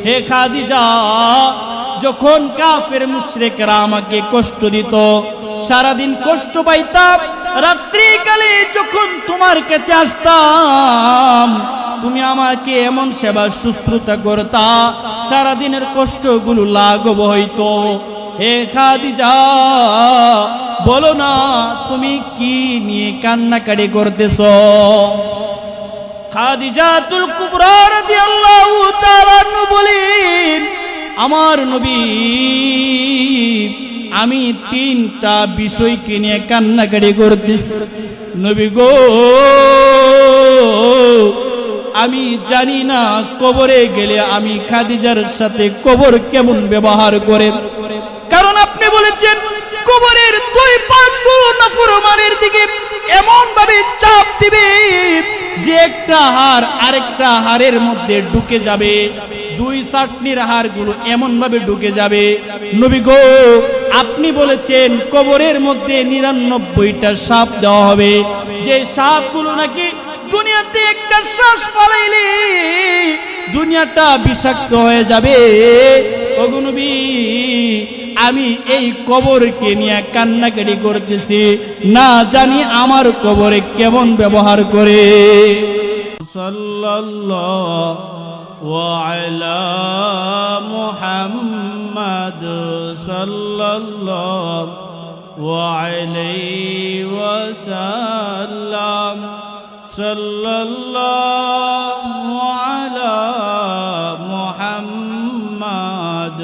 হে খাদিজা, যখন কাফের মুশরিকরা আমাকে কষ্ট দিত, সারাদিন কষ্ট পাইতাম, রাত্রিকালে যখন তোমার কাছে আসতাম তুমি আমাকে এমন সেবা শুশ্রূষা করতা, সারাদিনের কষ্টগুলো লাঘব হইতো। হে খাদিজা, বলো না তুমি কি নিয়ে কান্নাকাটি করতেছো? খাদিজাতুল কুবরা রাদিয়াল্লাহু তাআলা বলেন, আমার নবী, আমি তিনটা বিষয়কে নিয়ে কান্নাকাটি করতেছি। নবী গো, আমি জানি না কবরে গেলে আমি খাদিজার সাথে কবর কেমন ব্যবহার করে, কারণ আপনি বলেছেন কবরের দুই পাশগুলো নাফরমানের দিকে এমন ভাবে চাপ দিবে যে একটা হাড় আরেকটা হাড়ের মধ্যে ঢুকে যাবে, দুই চাটনির হাড়গুলো এমন ভাবে ঢুকে যাবে। নবী গো, আপনি বলেছেন কবরের মধ্যে 99টা সাপ দেওয়া হবে, যে সাপগুলো নাকি দুনিয়াতে একটা শ্বাস ফলাইলে দুনিয়াটা বিষাক্ত হয়ে যাবে। ওগো নবী, আমি এই কবরকে নিয়ে কান্নাকাটি করতেছি, না জানি আমার কবরে কেমন ব্যবহার করে। সাল্লাল্লাহু আলা মুহাম্মাদ সাল্লাল্লাহু আলাইহি ওয়াসাল্লাম, সাল্লাল্লাহু আলা মুহাম্মাদ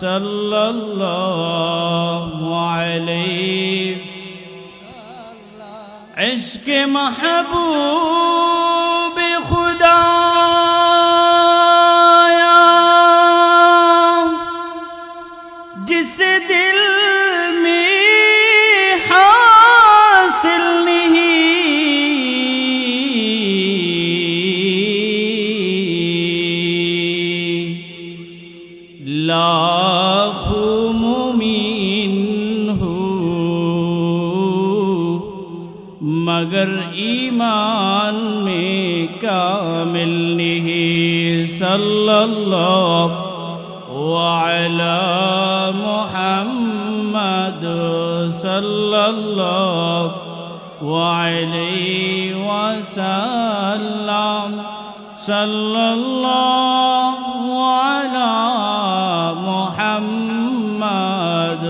সাল্লাল্লাহু আলাইহি। ইশকে মাহবুব খুদা जिस दिल में हासिल नहीं, लाखों मुमीन हो मगर ईमान में कामिल नहीं। सल्लल्लाहु अला मुहम्मद सल्लल्लाहु अलैहि वसल्लम, सल्लल्लाहु अला मुहम्मद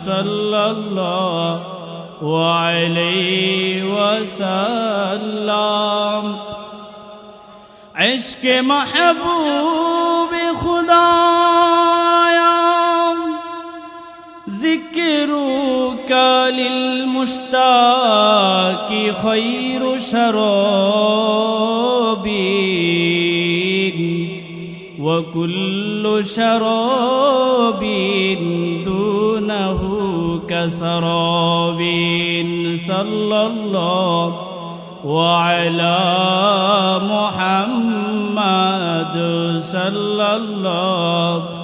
सल्लल्लाहु अलैहि वसल्लम। इश्क महबूब खुदा ज़िक्रुका लिल मुश्ताक़ी खैरु शराबिन व कुल्लु शराबिन दूनहु कसराबिन। सल्लल्लाहु अला मुहम्मद सल्लल्लाहु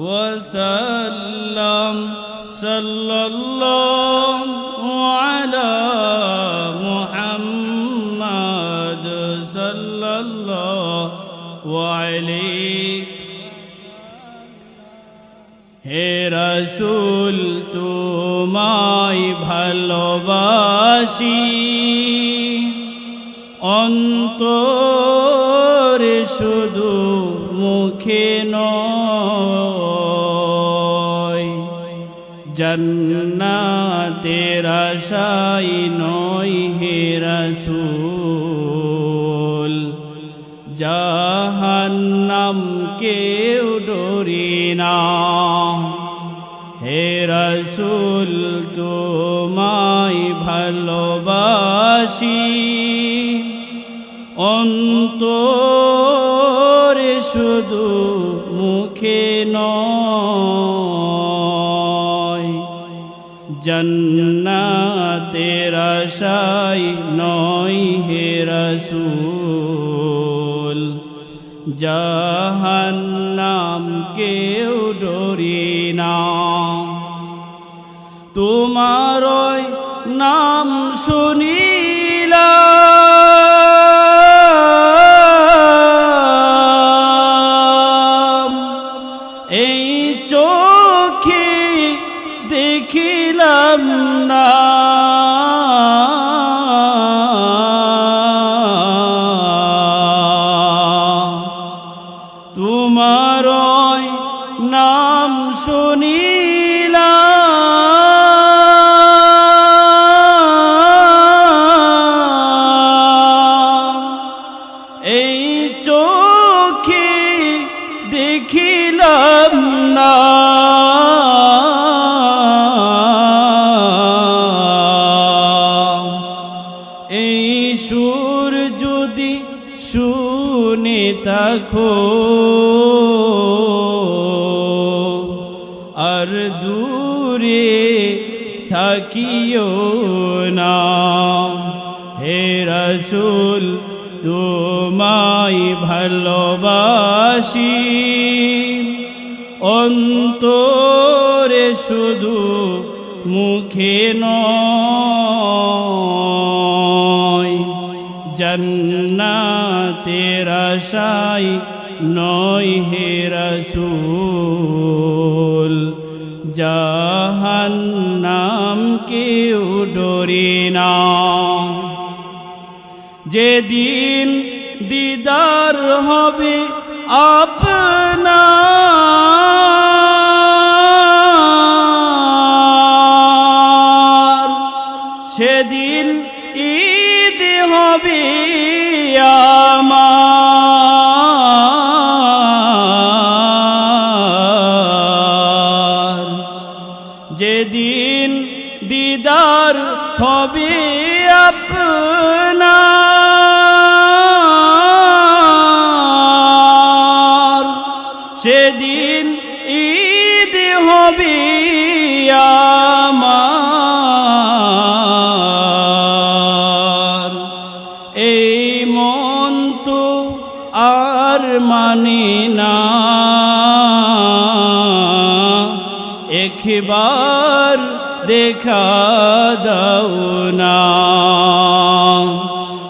वसल्लम, सल्लल्लाहु अला मुहम्मद सल्लल्लाहु अलैहि। হে রাসূল, তোমায় ভালোবাসি অন্তরে শুধু মুখে নয়, জান্নাতের আশায় নয় হে রাসূল, জাহান্নাম কেউ ডরি না। হে রাসূল, তোমায় ভালোবাসি অন্তরে শুধু মুখে নয়, জান্নাতের আশায় নয় হে রাসূল, জাহান্নাম কেউ ডরি না। তোমারই নাম শুনিলাম শুনিলাম এই চোখে দেখিলাম না এই সুর যদি শুনে থাকো আর দূরে থাকিও না হে রাসূল তোমায় ভালোবাসি অন্তরে শুধু মুখে নয় জান্নাতের আশায় নয় হে রাসূল জাহান্নাম কেউ ডরে না যেদিন দিদার হবে আপনার সেদিন ঈদ হবে আমার যেদিন দিদার হবে আপনার সেদিন ঈদ হবে আমার এই মন তো আর মানে না একবার দেখা দাও না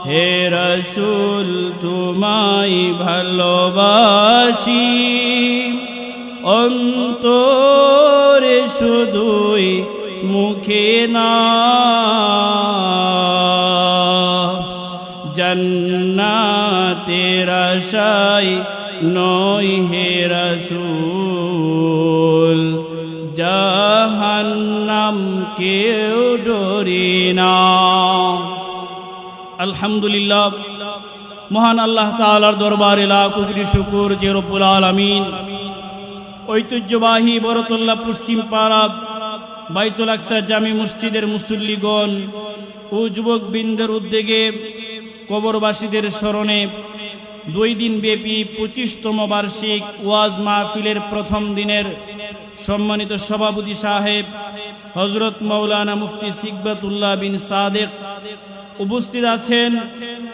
হে রাসূল তোমায় ভালোবাসি অন্তরে শুধুই মুখে না জান্নাতের আশায় নয় হে রাসূল জাহান্নাম কেউ ডরে না আলহামদুলিল্লাহ মহান আল্লাহ তাআলার দরবারে লাখ কোটি শুকর যে রব্বুল আলামিন ঐতিহ্যবাহী বরতল্লা পশ্চিম পাড়া বাইতুল আকসা জামি মসজিদের মুসল্লিগণ ও যুবকবৃন্দের উদ্যোগে কবরবাসীদের স্মরণে 2 দিন ব্যাপী 25তম বার্ষিক ওয়াজ মাহফিলের প্রথম দিনের সম্মানিত সভাপতি সাহেব হযরত মাওলানা মুফতি সিকবাতুল্লাহ বিন সাদেক উপস্থিত আছেন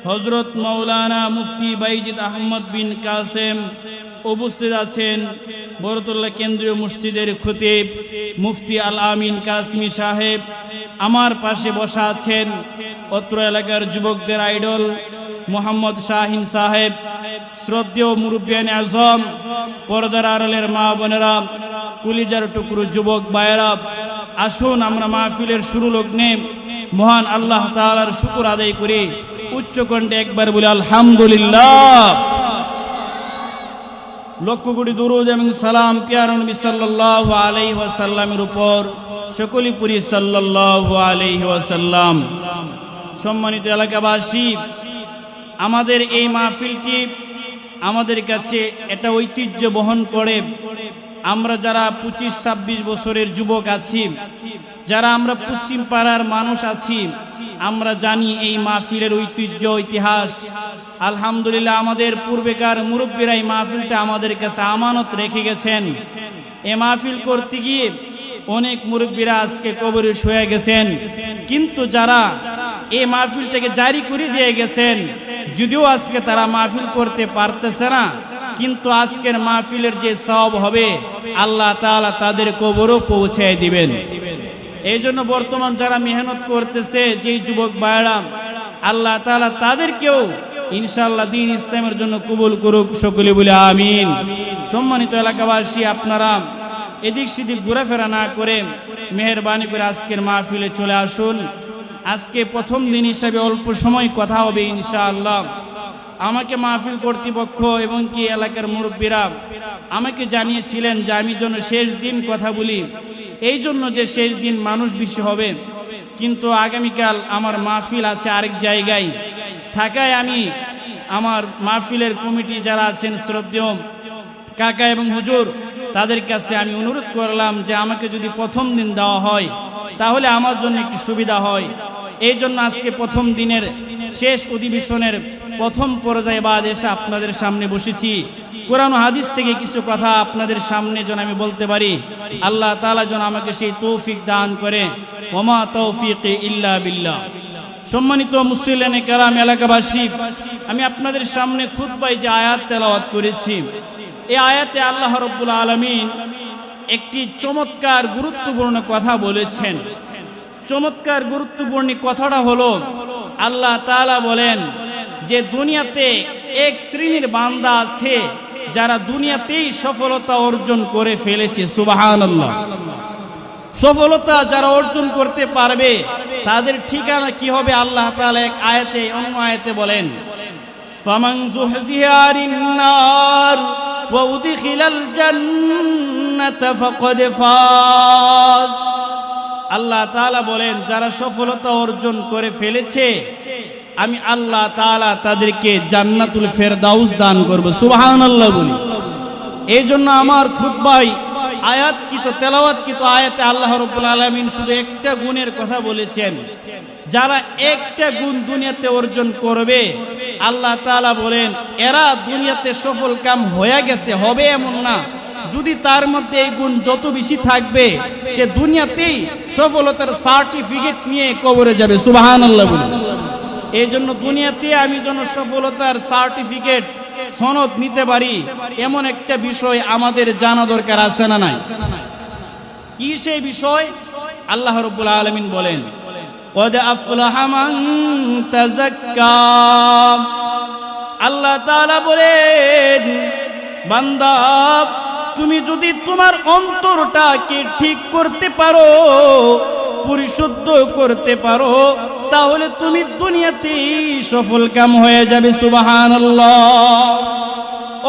হযরত মাওলানা মুফতি বাইজিদ আহমদ বিন কাসেম উপস্থিত আছেন বরতল্লা কেন্দ্রীয় মসজিদের খতিব মুফতি আল আমিন কাসমি সাহেব আমার পাশে বসা আছেন অত্র এলাকার যুবকদের আইডল মোহাম্মদ শাহিন সাহেব শ্রদ্ধেয় মুরব্বিয়ান আজম পর্দার আড়ালের মা বোনেরা কুলিজার টুকরো যুবক ভাইয়েরা আসুন আমরা মাহফিলের শুরু লগ্নে মহান আল্লাহ তাআলার শুকর আদায় করি উচ্চ কণ্ঠে একবার বলি আলহামদুলিল্লাহ লক্ষ কোটি দরুদ এবং সালাম প্রিয় নবী সাল্লাল্লাহু আলাইহি ওয়াসাল্লামের উপর সকলেই পড়ি সাল্লাল্লাহু আলাইহি ওয়াসাল্লাম সম্মানিত এলাকাবাসী আমাদের এই মাহফিলটি আমাদের কাছে এটা ঐতিহ্য বহন করে আমরা যারা 25-26 বছরের যুবক আছি যারা আমরা পশ্চিম পাড়ার মানুষ আছি আমরা জানি এই মাহফিলের ঐতিহ্য ইতিহাস আলহামদুলিল্লাহ আমাদের পূর্বেকার মুরব্বীরা এই মাহফিলটা আমাদের কাছে আমানত রেখে গেছেন এই মাহফিল করতে গিয়ে অনেক মুরব্বীরা আজকে কবরে শুয়ে গেছেন কিন্তু যারা এই মাহফিলটাকে জারি করে দিয়ে গেছেন যদিও আজকে তারা মাহফিল করতে পারতেছে না কিন্তু আজকের মাহফিলের যে সওয়াব হবে আল্লাহ তাআলা তাদের কবরও পৌঁছায় দিবেন এইজন্য বর্তমান যারা মেহনত করতেছে যে যুবক ভাইরা আল্লাহ তাআলা তাদেরকেও ইনশাআল্লাহ দ্বীন ইসলামের জন্য কবুল করুক সকলে বলে আমিন সম্মানিত এলাকাবাসী আপনারা এদিক সেদিক ঘোরাফেরা না করে মেহেরবানি করে আজকের মাহফিলে চলে আসুন আজকে প্রথম দিন হিসাবে অল্প সময় কথা হবে ইনশাআল্লাহ আমাকে মাহফিল কর্তৃপক্ষ এবং কি এলাকার মুরব্বীরা আমাকে জানিয়েছিলেন যে আমি যেন শেষ দিন কথা বলি, এই জন্য যে শেষ দিন মানুষ বেশি হবে, কিন্তু আগামীকাল আমার মাহফিল আছে আরেক জায়গায় থাকায় আমি আমার মাহফিলের কমিটি যারা আছেন শ্রদ্ধেয় কাকা এবং হুজুর, তাদের কাছে আমি অনুরোধ করলাম যে আমাকে যদি প্রথম দিন দেওয়া হয় তাহলে আমার জন্য একটু সুবিধা হয়। এই জন্য আজকে প্রথম দিনের শেষ অধিবেশনের প্রথম পর্যায়ে বাদ এসে আপনাদের সামনে বসেছি। কোরআন ও হাদিস থেকে কিছু কথা আপনাদের সামনে যেন আমি বলতে পারি, আল্লাহ তাআলা যেন আমাকে সেই তৌফিক দান করে। ওমা তৌফিক ইল্লা বিল্লাহ। সম্মানিত মুসলিম কেরাম, এলাকাবাসী, আমি আপনাদের সামনে খুতবায় যে আয়াত তেলাওয়াত করেছি, এই আয়াতে আল্লাহ রাব্বুল আলামিন একটি চমৎকার গুরুত্বপূর্ণ কথা বলেছেন। চমৎকার গুরুত্বপূর্ণ কথাটা হলো, আল্লাহ তাআলা বলেন যে দুনিয়াতে এক শ্রেণীর বান্দা আছে যারা দুনিয়াতেই সফলতা অর্জন করে ফেলেছে। সুবহানাল্লাহ। সফলতা যারা অর্জন করতে পারবে তাদের ঠিকানা কি হবে? আল্লাহ তাআলা এক আয়াতে, অন্য আয়াতে বলেন, ফামান যুহজিহা আনিন নার ওয়া উদখিলাল জান্নাতা ফাকাদ ফাজ। আল্লাহ তাআলা বলেন যারা সফলতা অর্জন করে ফেলেছে আমি আল্লাহ তাআলা তাদেরকে জান্নাতুল ফেরদাউস দান করব। সুবহানাল্লাহ বলি। এই জন্য আমার খুতবায় আয়াত কি তো তেলাওয়াত কি তো আয়াতে আল্লাহ রাব্বুল আলামিন শুধু একটা গুণের কথা বলেছেন। যারা একটা গুণ দুনিয়াতে অর্জন করবে আল্লাহ তাআলা বলেন এরা দুনিয়াতে সফল কাম হয়ে গেছে, হবে এমন না। যদি তার মধ্যে এই গুণ যত বেশি থাকবে সে দুনিয়াতেই সফলতার সার্টিফিকেট নিয়ে কবরে যাবে। সুবহানাল্লাহ বলি। এই জন্য দুনিয়াতে আমি যেন সফলতার সার্টিফিকেট সনদ নিতে পারি এমন একটা বিষয় আমাদের জানা দরকার আছে না নাই? কি সেই বিষয়? আল্লাহ রাব্বুল আলামিন বলেন, ক্বাদ আফলাহা মান তাযাক্কা। আল্লাহ তাআলা বলেন, বান্দা তুমি যদি তোমার অন্তরটাকে ঠিক করতে পারো, পরিশুদ্ধ করতে পারো, তাহলে তুমি দুনিয়াতেই সফল কাম হয়ে যাবে। সুবহানাল্লাহ।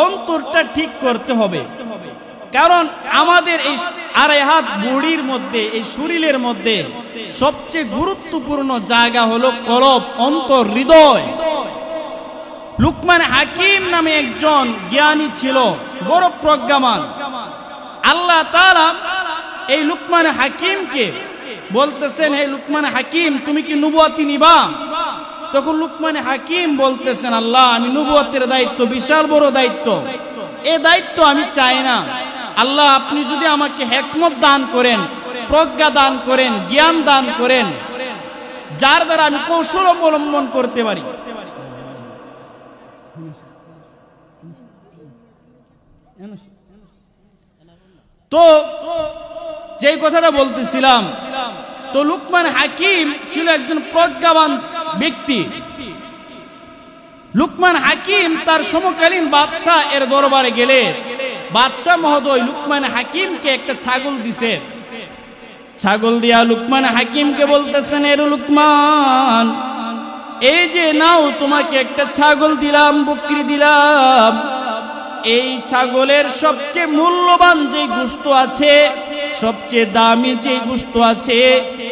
অন্তরটা ঠিক করতে হবে, কারণ আমাদের এই আড়াই হাত বডির মধ্যে, এই শরীরের মধ্যে সবচেয়ে গুরুত্বপূর্ণ জায়গা হলো কলব, অন্তর, হৃদয়। লুকমান হাকিম নামে একজন জ্ঞানী ছিল, বড় প্রজ্ঞামান। আল্লাহ তাআলা এই লুকমান হাকিমকে বলতেছেন, হে লুকমান হাকিম তুমি কি নবুয়তি নিবা? তখন লুকমান হাকিম বলতেছেন, আল্লাহ আমি নবুয়তের দায়িত্ব, বিশাল বড় দায়িত্ব, এই দায়িত্ব আমি চাই না। আল্লাহ আপনি যদি আমাকে হিকমত দান করেন, প্রজ্ঞা দান করেন, জ্ঞান দান করেন, যার দ্বারা আমি কৌশল অবলম্বন করতে পারি। তো যেই কথাটা বলতেছিলাম, তো লুকমান হাকিম ছিল একজন প্রজ্ঞাবান ব্যক্তি। লুকমান হাকিম তার সমকালীন বাদশাহ এর দরবারে গেলে বাদশাহ মহোদয় লুকমান হাকিমকে একটা ছাগল দিছে। ছাগল দিয়া লুকমান হাকিমকে বলতেছেন, এর লুকমান এই যে নাও তোমাকে একটা ছাগল দিলাম, বকরি দিলাম, এই ছাগলের সবচেয়ে মূল্যবান যে গোশত আছে, সবচেয়ে দামি যে গোশত আছে,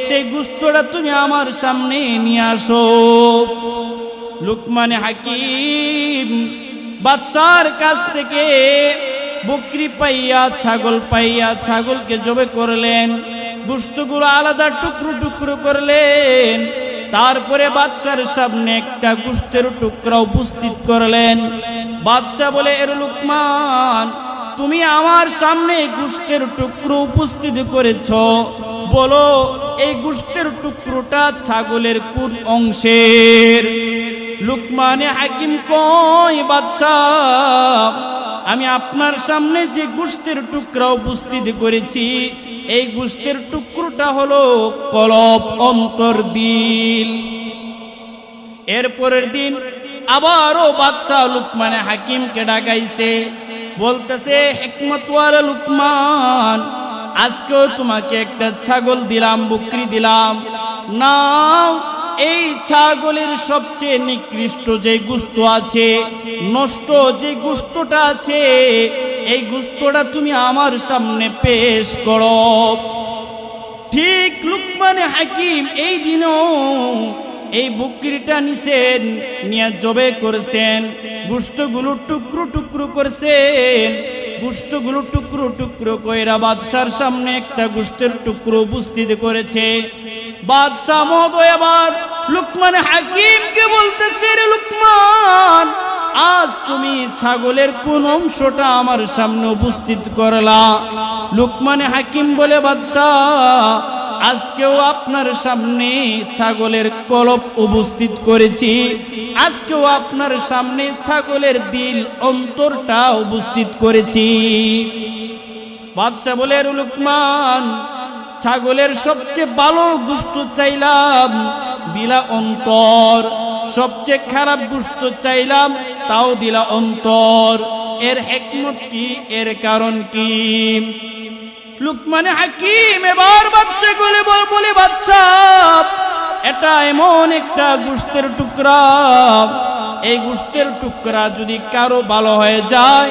সেই গোশতটা তুমি আমার সামনে নিয়ে আসো। লুকমান হাকিম বাদশার কাছ থেকে বকরি পাইয়া, ছাগল পাইয়া, ছাগলকে জবে করলেন, গোশতগুলো আলাদা টুকরো টুকরো করলেন। তারপরে বাদশার সামনে একটা গোশতের টুকরা উপস্থিত করলেন। বাদশা বলে, এর লুকমান তুমি আমার সামনে গোশতের টুকরো উপস্থিত করেছ, বলো এই গোশতের টুকরোটা ছাগলের কোন অংশের? লুকমানে হাকিম কয়, বাদশাহ আমি আপনার সামনে যে গোশতের টুকরা উপস্থিত করেছি, এই গোশতের টুকরোটা হলো কলব, অন্তর, দিল। এরপরের দিন আবারও বাদশাহ লুকমানে হাকিমকে ডাকাইছে, বলতেছে, হিকমতওয়ালা লুকমান আজকেও তোমাকে একটা ছাগল দিলাম, বকরি দিলাম, নাও এই ছাগলের সবচেয়ে নিকৃষ্ট যে গোশত আছে, নষ্ট যে গোশতটা আছে, এই গোশতটা তুমি আমার সামনে পেশ করো। ঠিক লুকমানে হাকিম এই দিনও এই বকরিটা নিছেন, নিয়ে জবে করেছেন, গোশতগুলো টুকরো টুকরো করছেন। গোশতগুলো টুকরো টুকরো কইরা বাদশার সামনে একটা গোশতের টুকরো উপস্থিত করেছে। বাদশাহ মহোদয় আবার লুকমান হাকিমকে বলতেছে, রে লুকমান, আজ তুমি ছাগলের কোন অংশটা আমার সামনে উপস্থিত করলা? লুকমান হাকিম বলে, বাদশাহ, আজকেও আপনার সামনে ছাগলের কলব উপস্থিত করেছি, আজকেও আপনার সামনে ছাগলের দিল অন্তরটা উপস্থিত করেছি। বাদশাহ বলে, লুকমান, ছাগলের সবচেয়ে ভালো গোশত চাইলাম, দিলা অন্তর। সবচেয়ে খারাপ গোশত চাইলাম, তাও দিলা অন্তর। এর হিকমত কি? এর কারণ কি? লুকমান হাকিম এবার বাদশাহ বলে, বাদশাহ, এটা এমন একটা গোশতের টুকরা, এই গোশতের টুকরা যদি কারো ভালো হয়ে যায়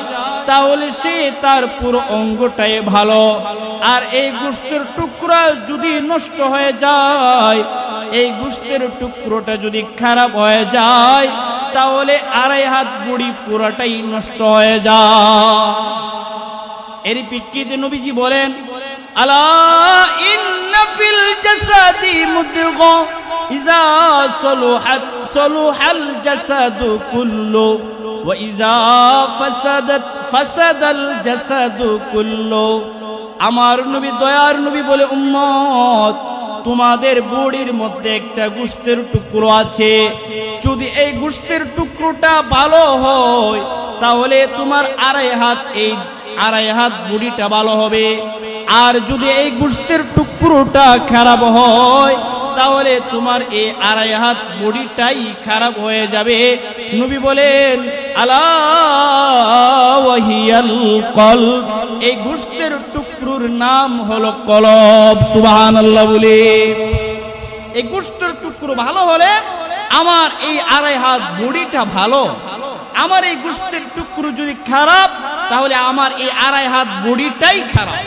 তাহলে সে তার পুরো অঙ্গটাই ভালো। আর এই গোশতের টুকরা যদি নষ্ট হয়ে যায়, এই গোশতের টুকরোটা যদি খারাপ হয়ে যায়, তাহলে 2.5 হাত বুড়ি পুরাটাই নষ্ট হয়ে যায়। এর প্রেক্ষিতে নবীজি বলেন, আলা ইন্না ফিল জাসাদি মুদগা ইযা সালুহাত সালুহাল জাসাদু কুল্লু ওয়া ইযা ফাসাদাত ফাসাদাল জাসাদু কুল্লু। আমার নবী, দয়ার নবী বলে, উম্মত, তোমাদের বডির মধ্যে একটা গোশতের টুকরো আছে, যদি এই গোশতের টুকরোটা ভালো হয় তাহলে তোমার 2.5 হাত, এই 2.5 হাত বডিটা ভালো হবে। আর যদি এই গোশতের টুকরোটা খারাপ হয় তাহলে তোমার এই 2.5 হাত বডিটাই খারাপ হয়ে যাবে। নবী বলেন, আলা ওয়াহিয়াল কলব, এই গোশতের টুকরোর নাম হলো কলব। সুবহানাল্লাহ বলে, এই গোশতের টুকরো ভালো হলে আমার এই 2.5 হাত বডিটা ভালো। আমার এই গোশতের টুকরো যদি খারাপ, তাহলে আমার এই 2.5 হাত বডিটাই খারাপ।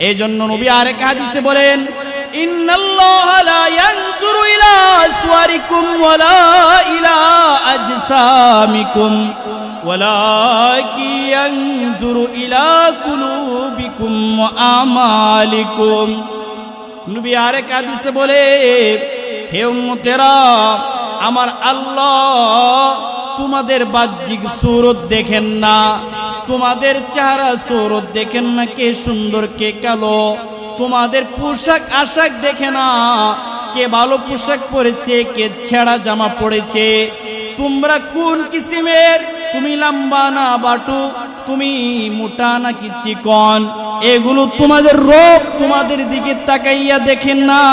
এই জন্য নবী আরেক হাদিসে বলেন, ইন্নাল্লাহা লা ইয়ানজুরু ইলা সুওয়ারিকুম ওয়ালা ইলা আজসামিকুম ওয়ালাকিন ইয়ানজুরু ইলা কুলুবিকুম ওয়া আমালিকুম। নবী আরেক হাদিসে বলে, হে উম্মতেরা, আমার আল্লাহ তোমাদের বাহ্যিক সুরত দেখেন না, তোমাদের চেহারা সুরত দেখেন না, কে সুন্দর কে কালো। তোমাদের পোশাক আশাক দেখে না, কে ভালো পোশাক পরেছে, কে ছেঁড়া জামা পরেছে, তোমরা কোন কিসিমের, তুমি লম্বা না বাটু, তুমি মোটা নাকি চিকন, এগুলো তোমাদের রূপ তোমাদের দিকে তাকাইয়া দেখেন না।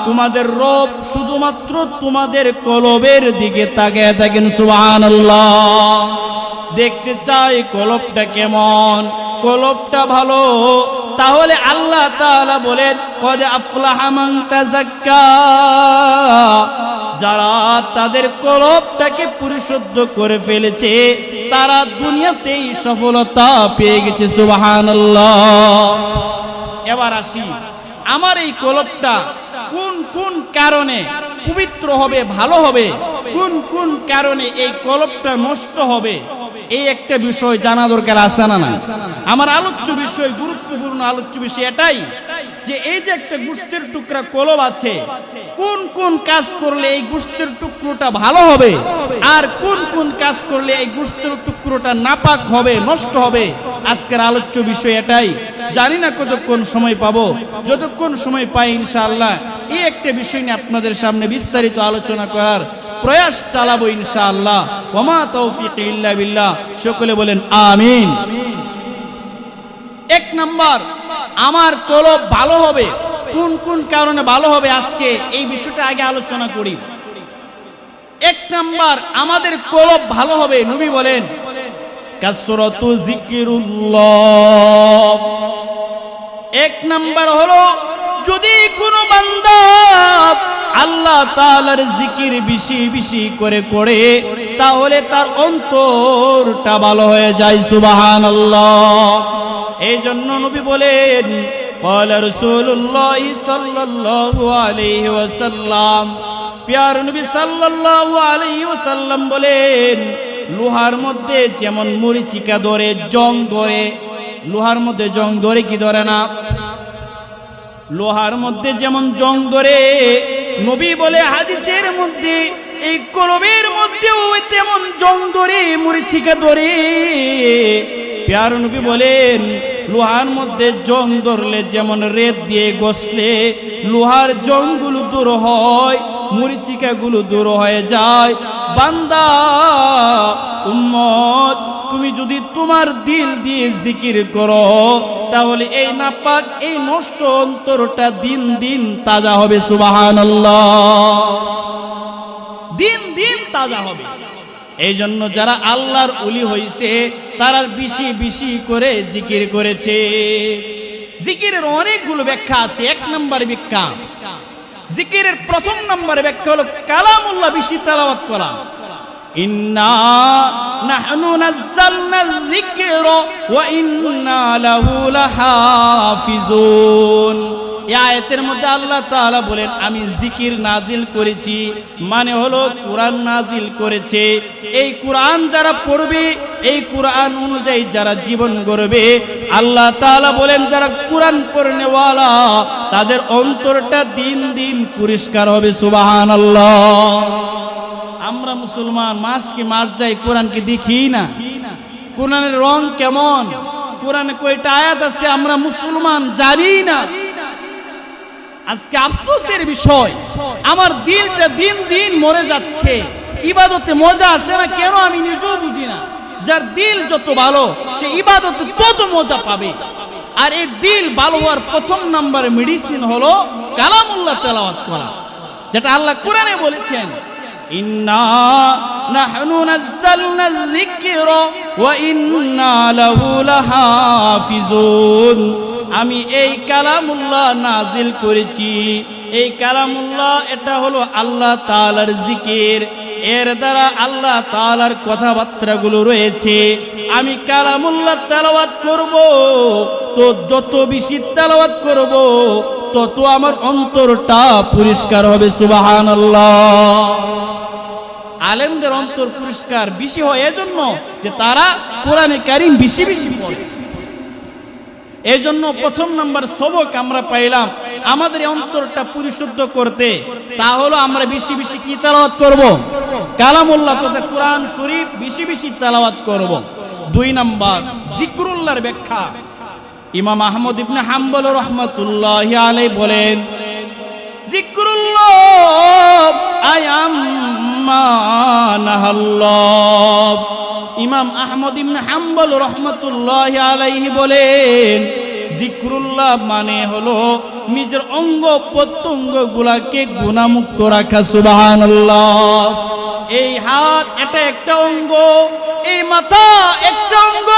তোমাদের রূপ শুধুমাত্র তোমাদের কলবের দিকে তাকিয়ে থাকেন। সুবহানাল্লাহ। দেখতে চাই কলবটা কেমন, কলবটা ভালো, তাহলে আল্লাহ তাআলা বলেন, কদ আফলাহা মান তাযাক্কা, যারা তাদের কলবটাকে পরিশুদ্ধ করে ফেলেছে তারা দুনিয়াতেই সফলতা পেয়ে গেছে। সুবহানাল্লাহ। এবার আসি, আমার এই কলবটা কোন কোন কারণে পবিত্র হবে, ভালো হবে, কোন কোন কারণে এই কলবটা নষ্ট হবে, এই একটা বিষয় জানা দরকার আছে না না? আমার আলোচ্য বিষয়, গুরুত্বপূর্ণ আলোচ্য বিষয় এটাই যে এই যে একটা গোশতের টুকরা কলব আছে, কোন কোন কাজ করলে এই গোশতের টুকরোটা ভালো হবে, আর কোন কোন কাজ করলে এই গোশতের টুকরোটা নাপাক হবে, নষ্ট হবে। আজকের আলোচ্য বিষয় এটাই। জানি না কতক্ষণ সময় পাবো, যতক্ষণ সময় পাই ইনশাআল্লাহ এই একটা বিষয় নিয়ে আপনাদের সামনে বিস্তারিত আলোচনা করার প্রয়াস চালাবো ইনশাআল্লাহ। ওমা তৌফিক ইল্লা বিল্লাহ। সকলে বলেন আমিন। 1 নাম্বার, আমার কলব ভালো হবে, কোন কোন কারণে ভালো হবে, আজকে এই বিষয়টা আগে আলোচনা করি। 1 নাম্বার, আমাদের কলব ভালো হবে, নবী বলেন, কাসরাতু যিকরুল্লাহ। 1 নাম্বার হলো, যদি কোনো বান্দা আল্লাহ তাআলার জিকির বেশি বেশি করে করে, তাহলে তার অন্তরটা ভালো হয়ে যায়। সুবহানাল্লাহ। এই জন্য নবী বলেন, قال رسول الله صلى الله عليه وسلم, প্যার নবী সাল্লাল্লাহু আলাইহি ওয়াসাল্লাম বলেন, লোহার মধ্যে যেমন মরিচিকা ধরে, জং ধরে, লোহার মধ্যে জং ধরে কি ধরে না? লোহার মধ্যে যেমন জং ধরে, নবী বলে হাদিসের মধ্যে এই কলবের মধ্যেও তেমন জং ধরে, মরিচিকা ধরে। প্যার নবী বলেন, লোহার মধ্যে জং ধরলে যেমন রেত দিয়ে ঘষলে লোহার জংগুলো দূর হয়, মরিচিকাগুলো দূর হয়ে যায়। বান্দা উম্মত, তুমি যদি তোমার দিল দিয়ে জিকির করো, তাহলে এই নাপাক, এই নষ্ট অন্তরটা দিন দিন তাজা হবে। সুবহানাল্লাহ। দিন দিন তাজা হবে। এই জন্য যারা আল্লাহর ওলি হইছে তারা বেশি বেশি করে জিকির করেছে। জিকিরের অনেকগুলো ব্যাখ্যা আছে। এক নম্বর ব্যাখ্যা, জিকিরের প্রথম নম্বর ব্যাখ্যা হলো কালামুল্লাহ বেশি তেলাওয়াত করা। ইন্না নাহনু নাযালনা যিকরা ওয়া ইন্না লাহু লাহাফিজুন। এই আয়াতের মধ্যে আল্লাহ তাআলা বলেন, আমি জিকির নাজিল করেছি, মানে হলো কোরআন নাজিল করেছে। এই কোরআন যারা পড়বে, এই কোরআন অনুযায়ী যারা জীবন গড়বে, আল্লাহ তাআলা বলেন যারা কোরআন পড়নেওয়ালা তাদের অন্তরটা দিন দিন পরিষ্কার হবে। সুবহানাল্লাহ। আমরা মুসলমান মাসকে মাস যাই, কোরআনকে দেখি না। কোরআনের রং কেমন, কোরআনে কয়টা আয়াত আছে আমরা মুসলমান জানি না। আজকে আফসোসের বিষয়, আমার দিলটা দিন দিন মরে যাচ্ছে। ইবাদতে মজা আসে না কেন আমি নিজেও বুঝি না। যার দিল যত ভালো সে ইবাদতে তত মজা পাবে। আর এই দিল ভালো হওয়ার প্রথম নাম্বার মেডিসিন হলো কালামুল্লাহ তেলাওয়াত করা, যেটা আল্লাহ কোরআনে বলেছেন, ইন্না নাহনু নাযালনা যিকরা ওয়া ইন্না লাহু লাহাফিজুন। আমি এই কালামুল্লাহ নাজিল করেছি। এই কালামুল্লাহ এটা হলো আল্লাহ তাআলার জিকির, এর দ্বারা আল্লাহ তাআলার কথাবার্তাগুলো রয়েছে। আমি কালামুল্লাহ তেলাওয়াত করব, তো যত বেশি তেলাওয়াত করব তত আমার অন্তরটা পরিষ্কার হবে। সুবহানাল্লাহ। আলেমদের অন্তর পরিষ্কার বেশি হয় এজন্য যে তারা কোরআনে কারীম বেশি বেশি পড়ে। এই জন্য প্রথম নাম্বার সবক আমরা পাইলাম আমাদের অন্তরটা পরিশুদ্ধ করতে, তা হলো আমরা বেশি বেশি কি তেলাওয়াত করব? কালামুল্লাহ তথা কোরআন শরীফ বেশি বেশি তেলাওয়াত করব। দুই নাম্বার জিকরুল্লাহর ব্যাখ্যা। ইমাম আহমদ ইবনে হাম্বল রাহমাতুল্লাহি আলাইহি বলেন, জিকরুল্লাহ আয়াম্মা নাহাল্লাহ। ইমাম আহমদ ইবনে হাম্বল রাহমাতুল্লাহি আলাইহি বলেন, জিকরুল্লাহ মানে হলো নিজের অঙ্গ প্রত্যঙ্গ গুলাকে গুনাহমুক্ত রাখা। সুবহানাল্লাহ। এই হাত এটা একটা অঙ্গ, এই মাথা একটা অঙ্গ,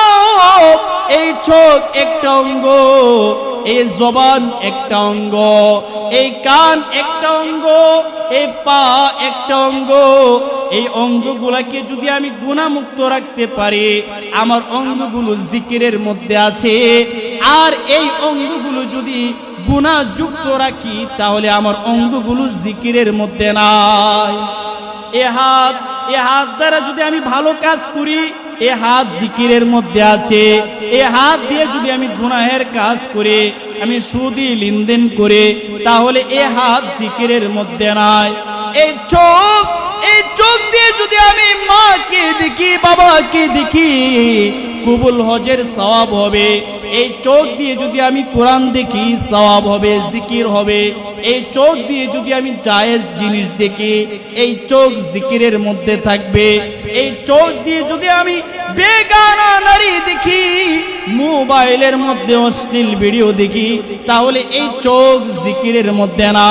এই চোখ একটা অঙ্গ, এই জবান একটা অঙ্গ, এই কান একটা অঙ্গ, এই পা একটা অঙ্গ। এই অঙ্গগুলোকে যদি আমি গুনাহমুক্ত রাখতে পারি, আমার অঙ্গগুলো জিকিরের মধ্যে আছে। আর এই অঙ্গগুলো যদি গুনাহযুক্ত রাখি, তাহলে আমার অঙ্গগুলো জিকিরের মধ্যে নাই। এ হাত দ্বারা যদি আমি ভালো কাজ করি, এ হাত জিকিরের মধ্যে আছে। এ হাত দিয়ে যদি আমি গুনাহের কাজ করি, আমি সুদি লেনদেন করে, তাহলে এ হাত জিকিরের মধ্যে নাই। এই চোখ দিয়ে যদি আমি মাকে দেখি, বাবাকে দেখি, কবুল হজের সওয়াব হবে। এই চোখ দিয়ে যদি আমি কোরআন দেখি, সওয়াব হবে, জিকির হবে। এই চোখ দিয়ে যদি আমি জায়েজ জিনিস দেখি, এই চোখ জিকিরের মধ্যে থাকবে। এই চোখ দিয়ে যদি আমি বেগানা নারী দেখি, মোবাইলের মধ্যে অশ্লীল ভিডিও দেখি, তাহলে এই চোখ জিকিরের মধ্যে না।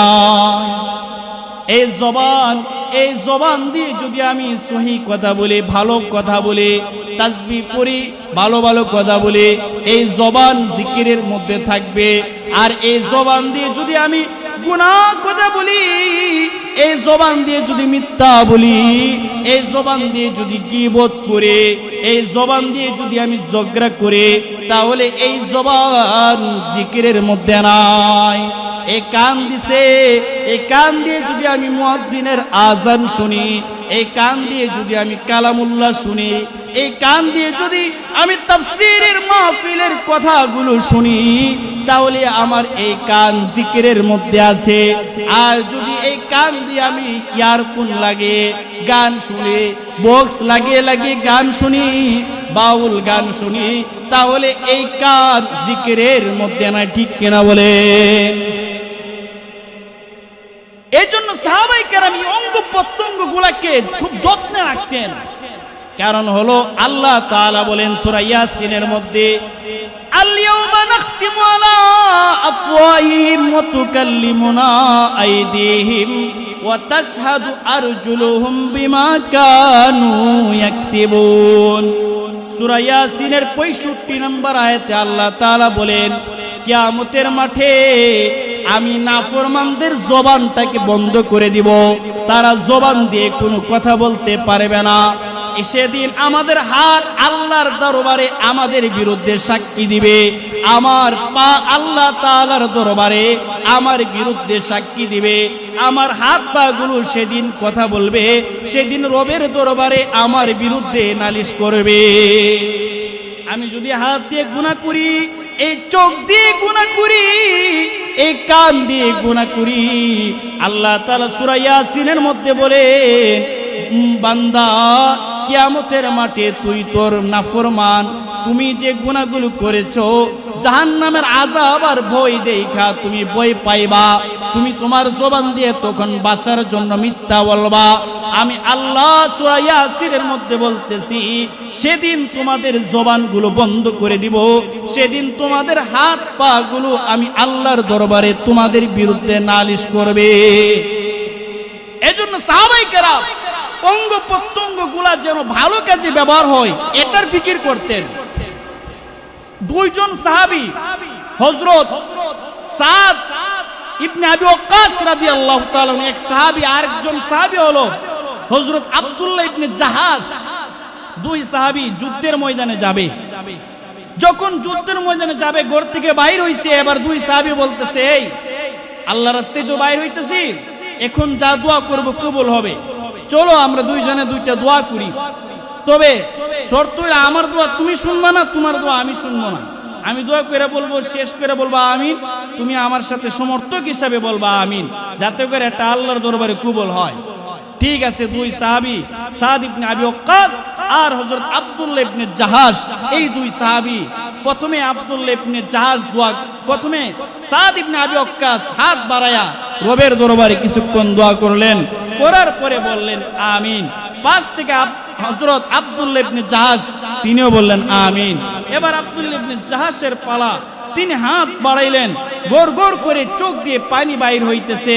এই জবান দিয়ে যদি আমি সহি কথা বলি, ভালো কথা বলি, তাসবিহ পড়ি, ভালো ভালো কথা বলি, এই জবান জিকিরের মধ্যে থাকবে। আর এই জবান দিয়ে যদি আমি গুনাহ কথা বলি, এই জবান দিয়ে যদি মিথ্যা বলি, এই জবান দিয়ে যদি গীবত করে, এই জবান দিয়ে যদি আমি ঝগড়া করে, তাহলে এই জবান জিকিরের মধ্যে নাই। এই কান দিছে, এই কান দিয়ে যদি আমি মুয়াজ্জিনের আযান শুনি, এই কান দিয়ে যদি আমি কালামুল্লাহ শুনি, এই কান দিয়ে যদি আমি তাফসীরের মাহফিলের কথাগুলো শুনি, তাহলে আমার এই কান জিকিরের মধ্যে আছে। আর যদি এই কান দিয়ে আমি ইয়ারফোন লাগে গান শুনি, বক্স লাগিয়ে লাগিয়ে গান শুনি, বাউল গান শুনি, তাহলে এই কান জিকিরের মধ্যে না। ঠিক কিনা বলে? এই জন্য সাহাবায়ে কেরাম অঙ্গ প্রত্যঙ্গ গুলাকে খুব যত্নে রাখতেন। কারণ হলো আল্লাহ তাআলা বলেন সূরা ইয়াসিনের মধ্যে, আল-ইয়াওমা নাখতিমু আলা আফওয়াহিহিম ওয়া তুকাল্লিমুনা আইদিহিম ওয়া তাশহাদু আরজুলুহুম বিমা কানু ইয়াকসিবুন। সূরা ইয়াসিনের 65 নম্বর আয়াতে আল্লাহ তাআলা বলেন, কিয়ামতের মাঠে আমি নাফরমানদের জবানটাকে বন্ধ করে দিব, তারা জবান দিয়ে কোনো কথা বলতে পারবে না। সেদিন আমাদের হাত আল্লাহর দরবারে আমাদের বিরুদ্ধে সাক্ষী দিবে, আমার পা আল্লাহ তাআলার দরবারে আমার বিরুদ্ধে সাক্ষী দিবে, আমার হাত পা গুলো সেদিন কথা বলবে, সেদিন রবের দরবারে আমার বিরুদ্ধে নালিশ করবে। আমি যদি হাত দিয়ে গুনাহ করি, এই চোখ দিয়ে গুনাহ করি, এই কান দিয়ে গুনাহ করি, আল্লাহ তাআলা সূরা ইয়াসিনের মধ্যে বলেন, বান্দা কিয়ামতের মাঠে তুই তোর নাফরমান, তুমি যে গুনাহগুলো করেছো, জাহান্নামের আযাব আর ভয় দেখা তুমি ভয় পাইবা। তুমি তোমার জবান দিয়ে তখন বাঁচার জন্য মিথ্যা বলবা। আমি আল্লাহ সূরা ইয়াসিনের মধ্যে বলতেছি, সেদিন তোমাদের জবানগুলো বন্ধ করে দিব, সেদিন তোমাদের হাত পা গুলো আমি আল্লাহর দরবারে তোমাদের বিরুদ্ধে নালিশ করবে। এজন্য সাহাবায়ে কেরাম অঙ্গ প্রত্যঙ্গ গুলা যেন ভালো কাজে ব্যবহার হয় এটার ফিকির করতেন। দুইজন সাহাবী, হযরত সাদ ইবনে আবি ওয়াক্কাস রাদিয়াল্লাহু তাআলা, এক সাহাবী, আরেকজন সাহাবী হলো হযরত আব্দুল্লাহ ইবনে জাহাশ। দুই সাহাবী যুদ্ধের ময়দানে যাবে। যখন যুদ্ধের ময়দানে যাবে, ঘর থেকে বাইর হইছে, এবার দুই সাহাবী বলতেছে, এই আল্লাহর রাস্তায় তো বাইর হইতেছি, এখন যা দোয়া করব কবুল হবে, চলো আমরা দুইজনে দুইটা দোয়া করি। তবে শর্ত হইলো আমার দোয়া তুমি শুনবা না, তোমার দোয়া আমি শুনবো না। আমি দোয়া করে বলবো, শেষ করে বলবো আমিন, তুমি আমার সাথে সমর্থক হিসাবে বলবা আমিন, যাতে করে এটা আল্লাহর দরবারে কবুল হয়। ঠিক আছে। দুই সাহাবী, সাদ ইবনে আবি ওয়াক্কাস আর হযরত আব্দুল্লাহ ইবনে জাহাশ, এই দুই সাহাবী প্রথমে আব্দুল্লাহ ইবনে জাহাশ দোয়া, প্রথমে সাদ ইবনে আবি ওয়াক্কাস হাত বাড়ায়া রবের দরবারে কিছুক্ষণ দোয়া করলেন, করার পরে বললেন আমিন। পাশ থেকে হযরত আব্দুল্লাহ ইবনে জাহাশ তিনিও বললেন আমিন। এবার আব্দুল্লাহ ইবনে জাহাশের পালা, তিনি হাত বাড়াইলেন, গড় গড় করে চোখ দিয়ে পানি বাইর হইতেছে,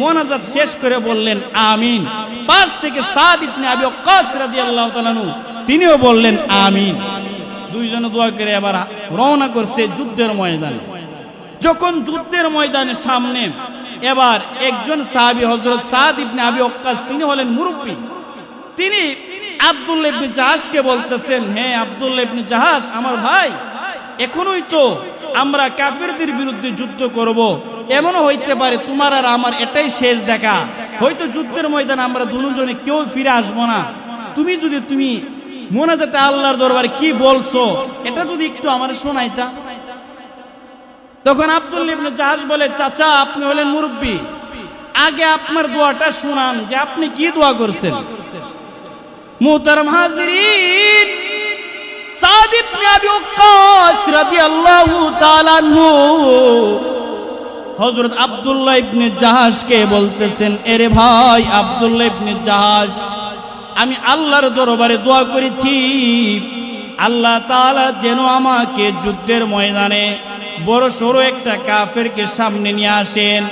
মোনাজাত শেষ করে বললেন আমিন। পাশ থেকে সাদ ইবনে আবি ওয়াক্কাস রাদিয়াল্লাহু তাআলা আনহু তিনিও বললেন আমিন। দুইজনে দোয়া করে এবার রওনা করছে যুদ্ধের ময়দানে। যখন যুদ্ধের ময়দানের সামনে এবার একজন সাহাবী হযরত সাদ ইবনে আবি ওয়াক্কাস, তিনি হলেন মুরব্বী, তিনি আব্দুল্লাহ ইবনে জাহাশকে বলতেছেন, হে আব্দুল্লাহ ইবনে জাহাশ, আমার ভাই, এখনোই তো আমরা কাফেরদের বিরুদ্ধে যুদ্ধ করব, এমনও হইতে পারে তোমার আর আমার এটাই শেষ দেখা, হয়তো যুদ্ধের ময়দানে আমরা দুজনে কেউ ফিরে আসবো না। তুমি যদি তুমি মোনাজাতে আল্লাহর দরবারে কি বলছো এটা যদি একটু আমার শোনাইতা। তখন আব্দুল্লাহ ইবনে জাহাশ বলে, চাচা আপনি হলেন মুরব্বী, আগে আপনার দোয়াটা শুনান যে আপনি কি দোয়া করছেন। মুহতারাম হাজিরিন, সাদ ইবনে আবি ওয়াক্কাস রাদিয়াল্লাহু তাআলা আনহু হযরত আব্দুল্লাহ ইবনে জাহাশকে বলতেছেন, এরে ভাই আব্দুল্লাহ ইবনে জাহাশ, আমি আল্লাহর দরবারে দোয়া করেছি, আল্লাহ তাআলা যেন আমাকে যুদ্ধের ময়দানে বড় সড়ো একটা কাফেরকে সামনে নিয়ে আসেন,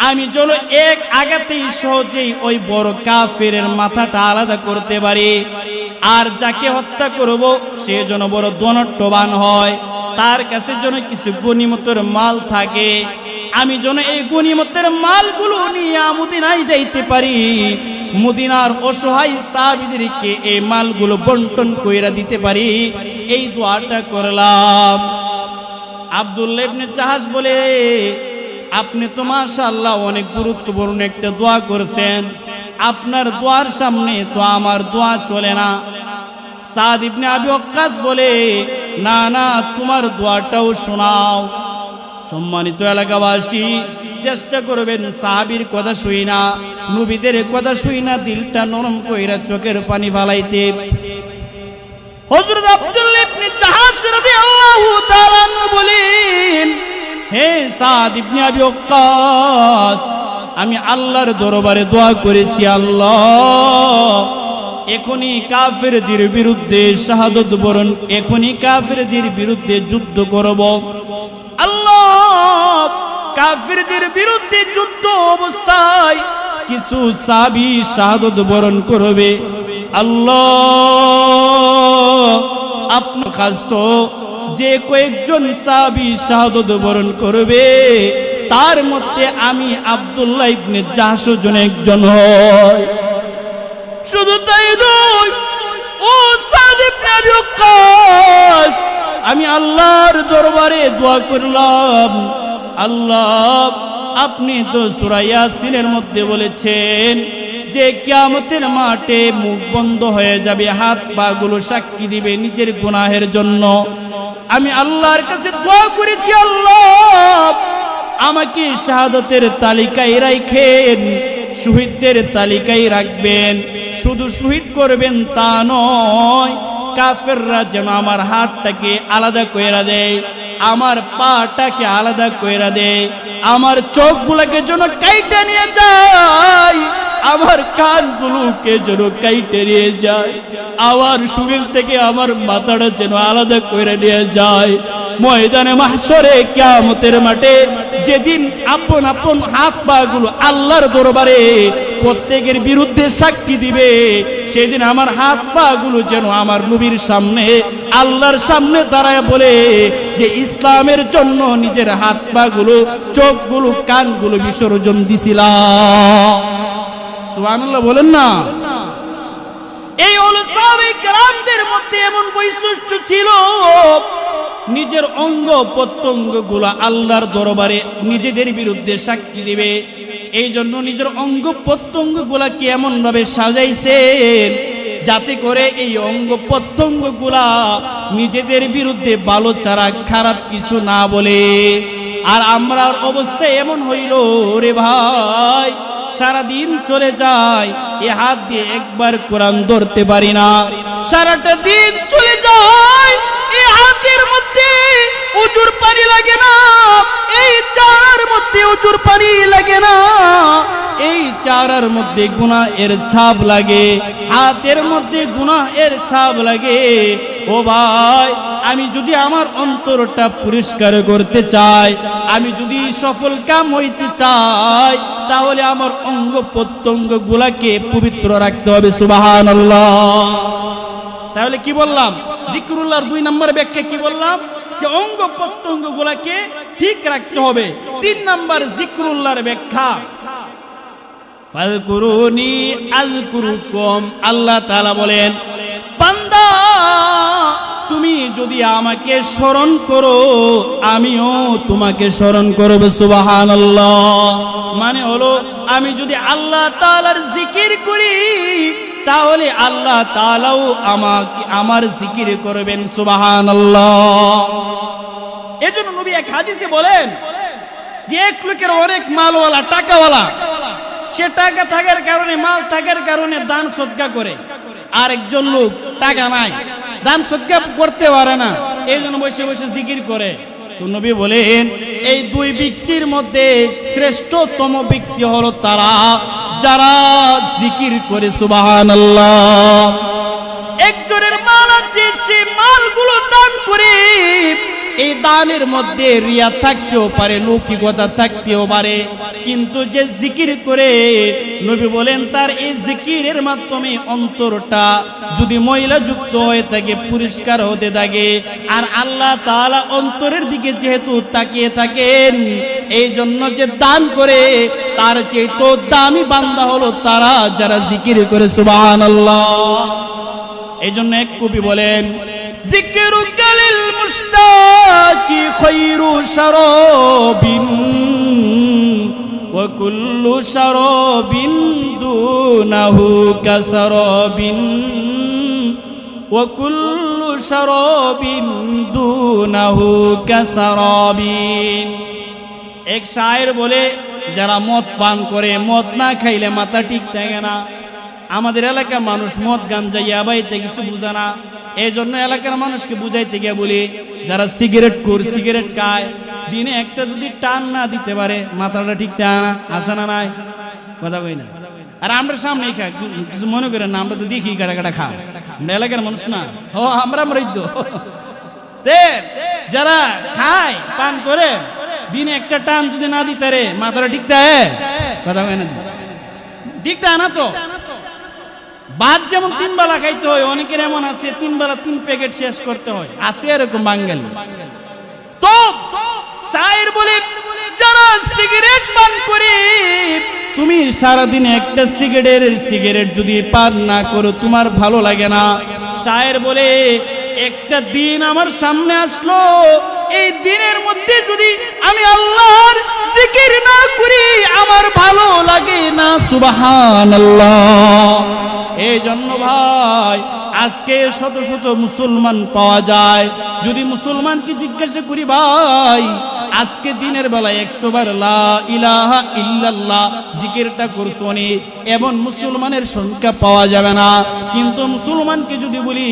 আমি যেন এক আঘাতেই সহজেই ওই বড় কাফেরের মাথাটা আলাদা করতে পারি, আর যাকে হত্যা করব সে যেন বড় ধনট্টবান হয়, তার কাছে যেন কিছু গনিমতের মাল থাকে, আমি যেন এই গনিমতের মালগুলো নিয়ে মদিনায় যাইতে পারি, মদিনার অসহায় সাহাবীদেরকে এই মালগুলো বন্টন কইরা দিতে পারি, এই দোয়াটা করলাম। আব্দুল্লাহ ইবনে জাহাশ বলে, আপনি তো মাশাআল্লাহ অনেক গুরুত্বপূর্ণ একটা দোয়া করেছেন, আপনার দোয়ার সামনে তো আমার দোয়া চলে না। সাদ ইবনে আবি ওয়াক্কাস বলে, না না, তোমার দোয়াটাও শোনাও। সম্মানিত এলাকাবাসী, চেষ্টা করবেন সাহাবীর কথা শুই না, নবীদের কথা শুই না দিলটা নরম কইরা চোখের পানি ফালাইতে। হযরত আব্দুল্লাহ ইবনে জাহাশ রাদিয়াল্লাহু তাআলা বলেন, হে সাদ ইবনে আবি ওয়াক্কাস, আমি আল্লাহর দরবারে দোয়া করেছি, আল্লাহ এখনই কাফেরদের বিরুদ্ধে শাহাদত বরণ, এখনই কাফেরদের বিরুদ্ধে যুদ্ধ করব। আল্লাহ, কাফেরদের বিরুদ্ধে যুদ্ধ অবস্থায় কিছু সাহাবী শাহাদত বরণ করবে। আল্লাহ, আপনার কাজ তো যে কয়েকজন সাহাবী শাহাদত বরণ করবে তার মধ্যে আমি আব্দুল্লাহ ইবনে জাহশ একজন হয়। শুধু তাই নয়, ও সাদ ইবনে আবি ওয়াক্কাস, আমি আল্লাহর দরবারে দোয়া করলাম, আল্লাহ আপনি তো সূরা ইয়াসিনের মধ্যে বলেছেন যে কিয়ামতের মাঠে মুখ বন্ধ হয়ে যাবে, হাত পা গুলো সাক্ষী দিবে নিজের গুনাহের জন্য। আমি আল্লাহর কাছে দোয়া করেছি, আল্লাহ আমাকে শাহাদাতের তালিকায় রাখেন, শহীদদের তালিকায় রাখবেন। শুধু শহীদ করবেন তা নয়, কাফেররা যেন আমার হাতটাকে আলাদা কইরা দেয়, আমার পাটাকে আলাদা কইরা দেয়, আমার চোখগুলোকে যেন কাইটা নিয়ে যায়, আমার কানগুলোকে যেন কাইটে নিয়ে যায়, আমার শরীর থেকে আমার মাথাটা যেন আলাদা কইরা নিয়ে যায়। ময়দানে মাহশরে কিয়ামতের মাঠে যেদিন আপন আপন হাত পা গুলো আল্লাহর দরবারে প্রত্যেকের বিরুদ্ধে সাক্ষী দিবে, সেদিন আমার হাত পা গুলো যেন আমার নবীর সামনে আল্লাহর সামনে দাঁড়ায় বলে যে ইসলামের জন্য নিজের হাত পা গুলো চোখগুলো কানগুলো বিসর্জন দিছিলাম। সুবহানাল্লাহ বলেন না। এই হলো সাহাবায়ে কেরামদের মধ্যে এমন বৈশিষ্ট্য ছিল, নিজের অঙ্গ প্রত্যঙ্গ গুলা আল্লাহর দরবারে নিজেদের বিরুদ্ধে সাক্ষী দিবে। এই জন্য নিজের অঙ্গ প্রত্যঙ্গ গুলাকে এমন ভাবে সাজাইছেন যাতে করে এই অঙ্গ প্রত্যঙ্গ গুলা নিজেদের বিরুদ্ধে ভালো ছাড়া খারাপ কিছু না বলে। আর আমরার অবস্থা এমন হইল, রে ভাই সারাদিন চলে যায়, এ হাত দিয়ে একবার কোরআন ধরতে পারি না, সারাটা দিন চলে যায়, এই হাতের মধ্যে উজুর পানি লাগে না, এই চারার মধ্যে উজুর পানি লাগে না, এই চারার মধ্যে গুনাহের ছাপ লাগে, হাতের মধ্যে গুনাহের ছাপ লাগে। ও ভাই, আমি যদি আমার অন্তরটা পরিষ্কার করতে চাই, আমি যদি সফল কাম হইতে চাই, তাহলে আমার অঙ্গ প্রত্যঙ্গ গুলাকে পবিত্র রাখতে হবে। সুবহানাল্লাহ। তাহলে কি বললাম? জিকরুল্লাহর 2 নম্বর ব্যাখ্যা কি বললাম? যে অঙ্গ প্রত্যঙ্গ গুলাকে ঠিক রাখতে হবে। 3 নম্বর জিকরুল্লাহর ব্যাখ্যা, ফাযকুরুনি আযকুরুকুম। আল্লাহ তাআলা বলেন, বান্দা তুমি যদি আমাকে স্মরণ করো, আমিও তোমাকে স্মরণ করব। সুবহানাল্লাহ। মানে হলো, আমি যদি আল্লাহ তাআলার জিকির করি, তাহলে আল্লাহ তাআলাও আমাকে আমার জিকির করবেন। সুবহানাল্লাহ। এজন্য নবী এক হাদিসে বলেন যে এক লোকের অনেক মালওয়ালা, টাকাওয়ালা, সে টাকা থাকার কারণে, মাল থাকার কারণে দান সদকা করে, আর একজন লোক টাকা নাই, দান সদকা করতে পারে না, এই জন্য বসে বসে জিকির করে। তো নবী বলেন, এই 2 ব্যক্তির মধ্যে শ্রেষ্ঠতম ব্যক্তি হলো তারা যারা জিকির করে। সুবহানাল্লাহ। একজনের মাল আছে, সে মালগুলো দান করে, এই দানের মধ্যে রিয়া থাকতেও পারে, লৌকিকতা থাকতেও পারে, কিন্তু যে জিকির করে, নবী বলেন তার এই জিকিরের মাধ্যমে অন্তরটা যদি ময়লা যুক্ত হয়ে থাকে, পরিষ্কার হতে থাকে, আর আল্লাহ তাআলা অন্তরের দিকে যেহেতু তাকিয়ে থাকেন, এই জন্য যে দান করে তার চেয়ে তো দামি বান্দা হলো তারা যারা জিকির করে সুবহানাল্লাহ। এই জন্য এক কবি বলেন, জিকরুকা লিল মুশতাকি খায়রু শারাবিন ওয়া কুল্লু শারাবিন দুনাহু কাসারাবিন ওয়া কুল্লু শারাবিন দুনাহু কাসারাবিন। এক শায়ের বলে, যারা মদ পান করে, মদ না খাইলে মাথা ঠিক থাকে না। আমাদের এলাকার মানুষ মদ গাঞ্জা ইয়াবাইতে কিছু বুঝে না, এই জন্য এলাকার মানুষকে বুঝাইতে গিয়ে বলি, যারা সিগারেট খোর, সিগারেট খায়, দিনে একটা যদি টান না দিতে পারে মাথাটা ঠিক থাকে না, আসে না নাই? কথা কই না? আর আমরা সামনেই খাই, কিছু মনে করেন না, আমরা তো দেখি কাটা কাটা খায়, আমরা এলাকার মানুষ না। ও আমরা মৃদ্ধ যারা খায় পান করে দিনে একটা টান যদি না দিতে রে মাথাটা ঠিক থাকে? কথা কই না? ঠিক থাকে না তো। ভাত যেমন 3 বেলা খাইতে হয়, অনেকের এমন আছে 3 বেলা 3 প্যাকেট শেষ করতে হয়, আছে এরকম বাঙালি। তো শায়ের বলে, যারা সিগারেট পান করে, তুমি সারাদিন একটা সিগারেট যদি পান না করো তোমার ভালো লাগে না। শায়ের বলে, একটা দিন আমার সামনে আসলো, এই দিনের মধ্যে যদি আমি আল্লাহর জিকির না করি আমার ভালো লাগে না। সুবহানাল্লাহ। এই জন্য ভাই, আজকে শত শত মুসলমান পাওয়া যায়, যদি মুসলমানকে জিজ্ঞাসা করি, ভাই আজকে দিনের বেলায় 100 বার লা ইলাহা ইল্লাল্লাহ জিকিরটা করছনি, এমন মুসলমানের সংখ্যা পাওয়া যাবে না। কিন্তু মুসলমানকে যদি বলি,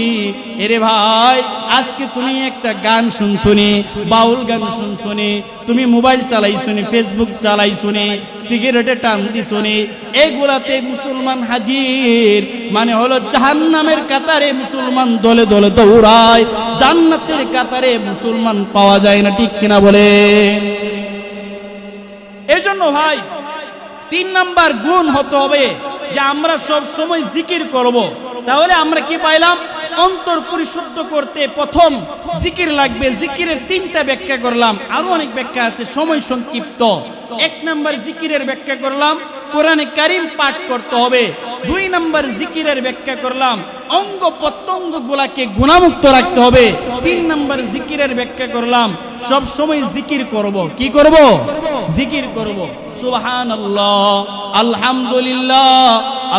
এরে ভাই আজকে তুমি একটা গান শুনছনি, বাউল গান শুনছনি, তুমি মোবাইল চালাইছনি, ফেসবুক চালাইছনি, সিগারেটে টান দিছনি, এগুলাতে মুসলমান হাজির, মানে হলো জাহান্নামের কাতারে মুসলমান দলে দলে দৌড়ায়, জান্নাতের কাতারে মুসলমান পাওয়া যায় না। ঠিক কিনা বলে? এই জন্য ভাই 3 নাম্বার গুণ হতে হবে যে আমরা সব সময় জিকির করব। তাহলে আমরা কি পাইলাম? অন্তর পরিশুদ্ধ করতে প্রথম জিকির লাগবে। জিকিরের 3টা ব্যাখ্যা করলাম, আরো অনেক ব্যাখ্যা আছে, সময় সংক্ষিপ্ত। 1 নাম্বার জিকিরের ব্যাখ্যা করলাম, কোরআনে কারীম পাঠ করতে হবে। 2 নাম্বার জিকিরের ব্যাখ্যা করলাম, অঙ্গ প্রত্যঙ্গ গুলাকে গুনাহমুক্ত রাখতে হবে। 3 নাম্বার জিকিরের ব্যাখ্যা করলাম, সব সময় জিকির করব। কি করব? জিকির করব। সুবহানাল্লাহ, আলহামদুলিল্লাহ,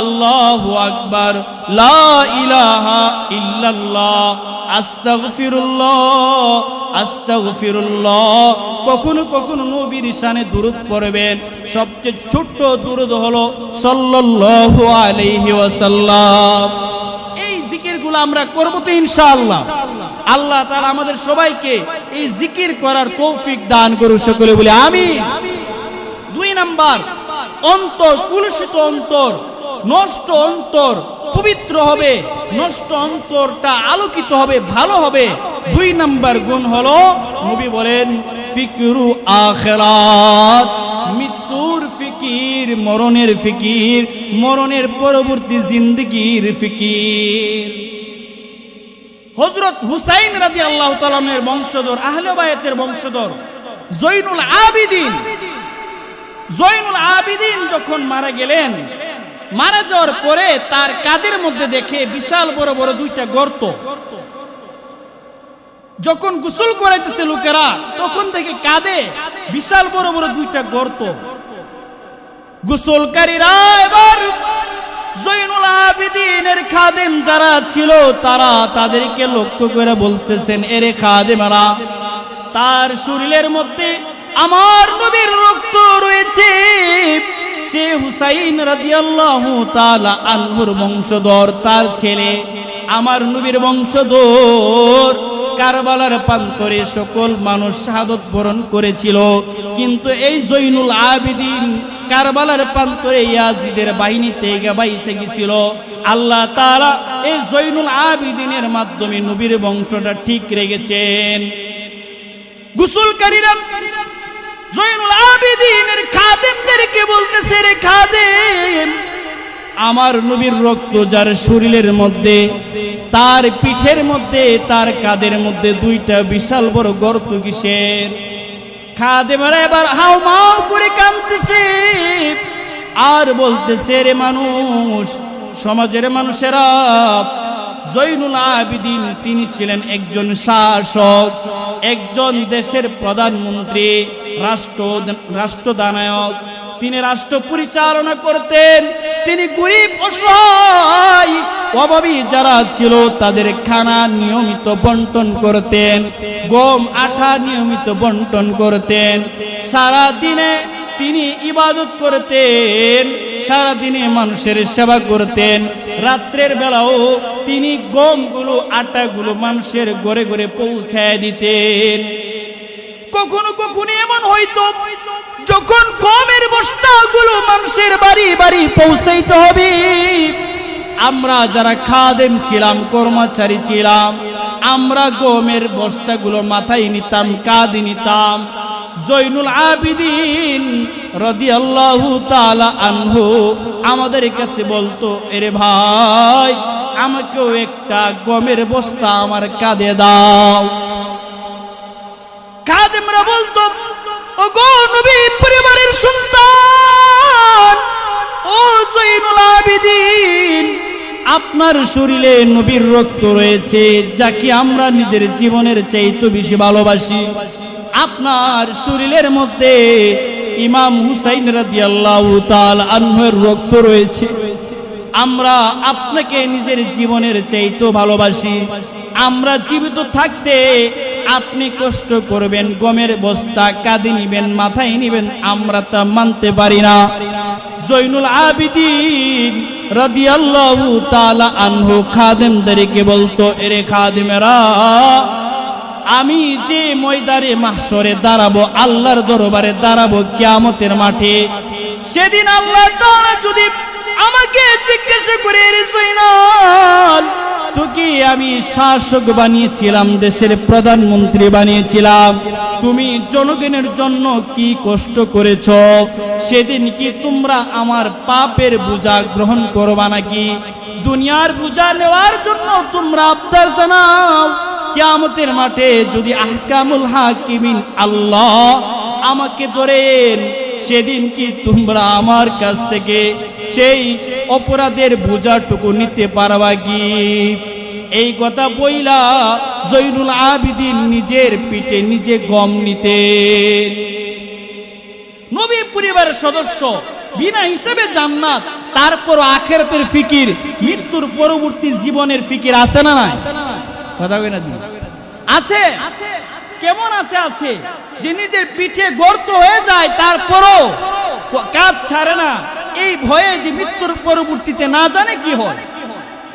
আল্লাহু আকবার, লা ইলাহা ইল্লাল্লাহ, আস্তাগফিরুল্লাহ, আস্তাগফিরুল্লাহ। কখনো কখনো নবীর শানে দুরূদ পড়বেন। সবচেয়ে ছোট্ট দুরূদ হলো সাল্লাল্লাহু আলাইহি ওয়াসাল্লাম। এই জিকিরগুলো আমরা করব তো ইনশাআল্লাহ। আল্লাহ তাআলা আমাদের সবাইকে এই জিকির করার তৌফিক দান করুন, সকলে বলি আমিন। 2 নাম্বার, অন্তর, কুলুষিত অন্তর, নষ্ট অন্তর পবিত্র হবে, নষ্ট অন্তরটা আলোকিত হবে, ভালো হবে। 2 নাম্বার গুণ হলো, নবী বলেন, ফিকরু আখিরাত, মৃত্যুর ফিকির, মরণের ফিকির, মরণের পরবর্তী জিন্দেগির ফিকির। হযরত হুসাইন রাদিয়াল্লাহু তাআলা এর বংশধর, আহলে বায়াতের বংশধর জয়নুল আবিদিন যখন মারা গেলেন, মারা যাওয়ার পরে তার কাঁধের মধ্যে দেখে বিশাল বড় বড় 2টা গর্ত। যখন গোসল করাইতেছে লোকেরা, তখন থেকে কাঁধে বিশাল বড় বড় 2টা গর্ত। গোসলকারীরা এবার জয়নুল আবিদিনের খাদেম যারা ছিল, তারা তাদেরকে লক্ষ্য করে বলতেছেন, এরে খাদেমেরা, তার শরীরের মধ্যে আমার নবীর রক্ত রয়েছে, সে হুসাইন রাদিয়াল্লাহু তাআলা আনহুর বংশধর, তার ছেলে, আমার নবীর বংশধর। কারবালার প্রান্তরে সকল মানুষ শাহাদত বরণ করেছিল, কিন্তু এই জয়নুল আবিদিন কারবালার প্রান্তরে ইয়াজিদের বাহিনীতে বাইচে গিয়েছিল। আল্লাহ তাআলা এই জয়নুল আবিদিনের মাধ্যমে নবীর বংশটা ঠিক রেখেছেন। গোসলকারীরা জয়নুল আবিদিনের খাদেমদেরকে বলতেছে, রে খাদেম, আমার নবীর রক্ত যার শরীরের মধ্যে, তার পিঠের মধ্যে, তার কাঁধের মধ্যে 2টা বিশাল বড় গর্ত কিসের? খাদেমেরা এবার হাউমাউ করে কাঁদতেছে আর বলতেছে, রে মানুষ, সমাজের মানুষেরা, জৈনুল আবিদিন তিনি ছিলেন একজন শাসক, একজন দেশের প্রধানমন্ত্রী, রাষ্ট্রদানায়ক। তিনি রাষ্ট্র পরিচালনা করতেন। তিনি গরিব, অসহায়, অভাবী যারা ছিল তাদের খানা নিয়মিত বন্টন করতেন, গম আটা নিয়মিত বন্টন করতেন। সারা দিনে তিনি ইবাদত করতেন, সারা দিনে মানুষের সেবা করতেন। রাত্রের বেলাও তিনি গমগুলো আটাগুলো মানুষের ঘরে ঘরে পৌঁছায় দিতেন। কখনো কখনো এমন হয়তো যখন গমের বস্তাগুলো মানুষের বাড়ি বাড়ি পৌঁছাইতে হবে, আমরা যারা খাদেম ছিলাম, কর্মচারী ছিলাম, আমরা গমের বস্তাগুলো মাথায় নিতাম, কাঁধে নিতাম। জৈনুল আবিদিন রাদিয়াল্লাহু তাআলা আনহু আমাদের কাছে বলতো, এরে ভাই, আমাকেও একটা গমের বস্তা আমার কাঁধে দাও। খাদেমরা বলতো, ও গো নবী পরিবারের সন্তান, ও জৈনুল আবিদিন, আপনার শরীরে নবীর রক্ত রয়েছে, যাকে আমরা নিজের জীবনের চাইতে বেশি ভালোবাসি। আপনার শরীরের মধ্যে ইমাম হুসাইন রাদিয়াল্লাহু তাআলা আনহুর রক্ত রয়েছে। আমরা আপনাকে নিজের জীবনের চাইতে ভালোবাসি। আমরা জীবিত থাকতে আপনি কষ্ট করবেন, গমের বস্তা কাঁধে নিবেন, মাথায় নিবেন, আমরা তা মানতে পারি না। জৈনুল আবিদিন রাদিয়াল্লাহু তাআলা আনহু খাদেমদেরকে বলতো, এরে খাদেমেরা, আমি যে ময়দানে মাহশরে দাঁড়াবো, আল্লাহর দরবারে দাঁড়াবো কিয়ামতের মাঠে, সেদিন আল্লাহ তাআলা যদি আমাকে জিজ্ঞাসা করে, রে জৈনাল, তোকে আমি শাসক বানিয়েছিলাম, দেশের প্রধানমন্ত্রী বানিয়েছিলাম, তুমি জনগণের জন্য কি কষ্ট করেছ, সেদিন কি তোমরা আমার পাপের বোঝা গ্রহণ করবা নাকি? দুনিয়ার বোঝা নেওয়ার জন্য তোমরা আবদার জানাও। কিয়ামতের মাঠে যদি আহকামুল হাকিমিন আল্লাহ আমাকে ধরেন, সেদিন কি তোমরা আমার কাছ থেকে সেই অপরাধের বোঝাটুকু নিতে পারবা কি? এই কথা বইলা জৈনুল আবিদিন নিজের পিঠে নিজে গম নিতেন। নবী পরিবারের সদস্য, বিনা হিসেবে জান্নাত, তারপর আখিরাতের ফিকির, মৃত্যুর পরবর্তী জীবনের ফিকির আছে না নাই? কথা কই না দি? আছে। কেমন আছে? আছে যে নিজের পিঠে গর্ত হয়ে যায়, তারপরও কাজ ছাড়ে না, এই ভয়ে যে মৃত্যুর পরবর্তীতে না জানে কি হয়,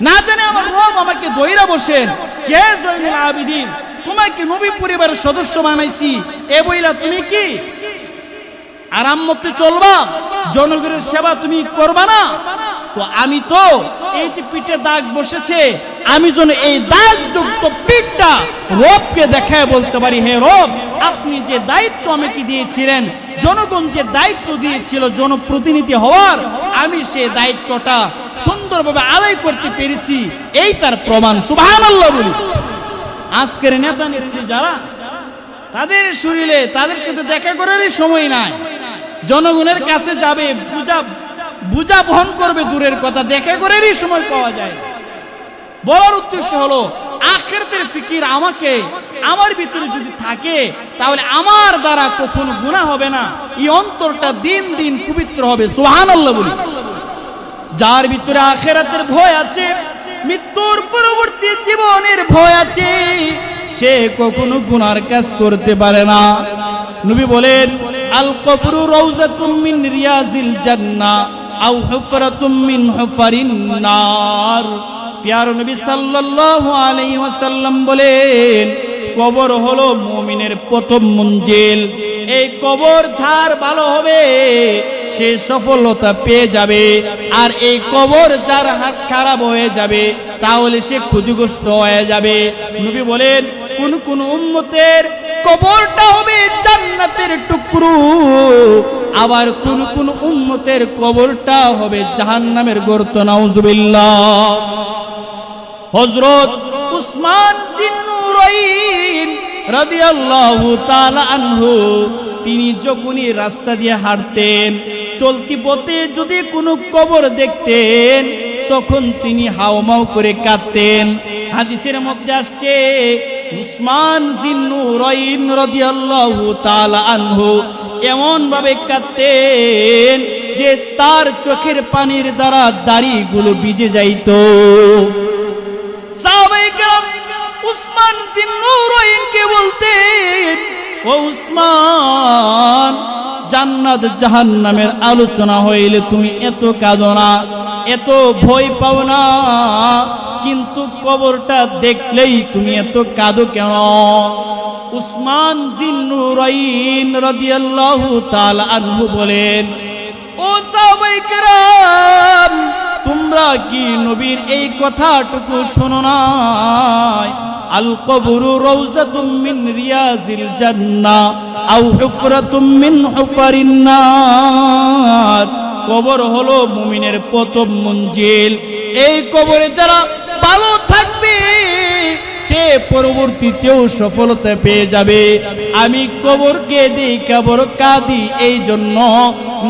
না জানে আমার রব আমাকে ধইরা বসেন। কে জৈনুল আবিদিন, তোমাকে নবী পরিবারের সদস্য বানাইছি, এ বইলা তুমি কি আরাম মতে চলবা? জনগণের সেবা তুমি করবা না? তো আমি তো এই যে পিঠে দাগ বসেছে, আমি যেন এই দাগযুক্ত পিঠটা রবকে দেখায় বলতে পারি, হে রব, আপনি যে দায়িত্ব আমাকে দিয়েছিলেন, জনগণ যে দায়িত্ব দিয়েছিল জনপ্রতিনিধি হওয়ার, আমি সেই দায়িত্বটা সুন্দরভাবে আদায় করতে পেরেছি, এই তার প্রমাণ। সুবহানাল্লাহ বলি। আজকের নেতা নেত্রী যারা, তাদের শরীরে তাদের সাথে দেখা করারই সময় নাই। জনগণের কাছে যাবে, বুঝা বহন করবে দূরের কথা, দেখা করারই সময় পাওয়া যায়। বলার উদ্দেশ্য হলো, আখিরাতের ফিকির আমাকে, আমার ভিতরে যদি থাকে, তাহলে আমার দ্বারা কখনো গুনাহ হবে না, এই অন্তরটা দিন দিন পবিত্র হবে। সুবহানাল্লাহ বলি। যার ভিতরে আখিরাতের ভয় আছে, মৃত্যুর পরবর্তী জীবনের ভয় আছে, সে কখনো গুনার কাজ করতে পারে না। নবী বলেন, আল কবরু রাউযাতুম মিন রিয়াজিল জান্নাহ আও হুফরাতুম মিন হুফারিন নার। প্যারা নবী সাল্লাল্লাহু আলাইহি ওয়াসাল্লাম বলেন, কবর হলো মুমিনের প্রথম মঞ্জিল। এই কবর যার ভালো হবে সে সফলতা পেয়ে যাবে, আর এই কবর যার হাত খারাপ হয়ে যাবে তাহলে সে ক্ষতিগ্রস্ত হয়ে যাবে। নবী বলেন, কোন কোন উম্মতের কবরটা হবে জান্নাতের টুকরো, আবার কোন কোন উম্মতের কবরটা হবে জাহান্নামের গর্ত। নাউজুবিল্লাহ। হযরত উসমান জিন্নুরাইন রাদিয়াল্লাহু তাআলা আনহু তিনি যখনই রাস্তা দিয়ে হাঁটতেন, চলতি পথে যদি কোনো কবর দেখতেন তখন তিনি হাওমাও করে কাঁদতেন। হাদিসের মধ্যে আসছে উসমান জিন্নুরাইন রাদিয়াল্লাহু তাআলা আনহু এমন ভাবে কাঁদতেন যে তার চোখের পানির দ্বারা দাড়িগুলো ভিজে যাইত। সাহাবায়ে কেরাম উসমান জিন্নুরাইনকে বলতেন, ও উসমান, জান্নাত জাহান্নামের আলোচনা হইলে তুমি এত কাঁদো না, এত ভয় পাও না, কিন্তু কবরটা দেখলেই তুমি এত কাঁদো কেন? উসমান জিন্নুরাইন রাদিয়াল্লাহু তাআলা আনহু বলেন, ও সাহাবায়ে কেরাম, তোমরা কি নবীর এই কথাটুকু শোনো নাই? আল কবরু রাউযাতুম মিন রিয়াজিল জান্নাহ আও হুফরাতুম মিন হুফারিন নার। কবর হলো মুমিনের প্রথম মঞ্জিল। এই কবরে যারা ভালো থাকবে সে পরবর্তীতেও সফলতা পেয়ে যাবে। আমি কবরকে দেখে বড় কাঁদি, এই জন্য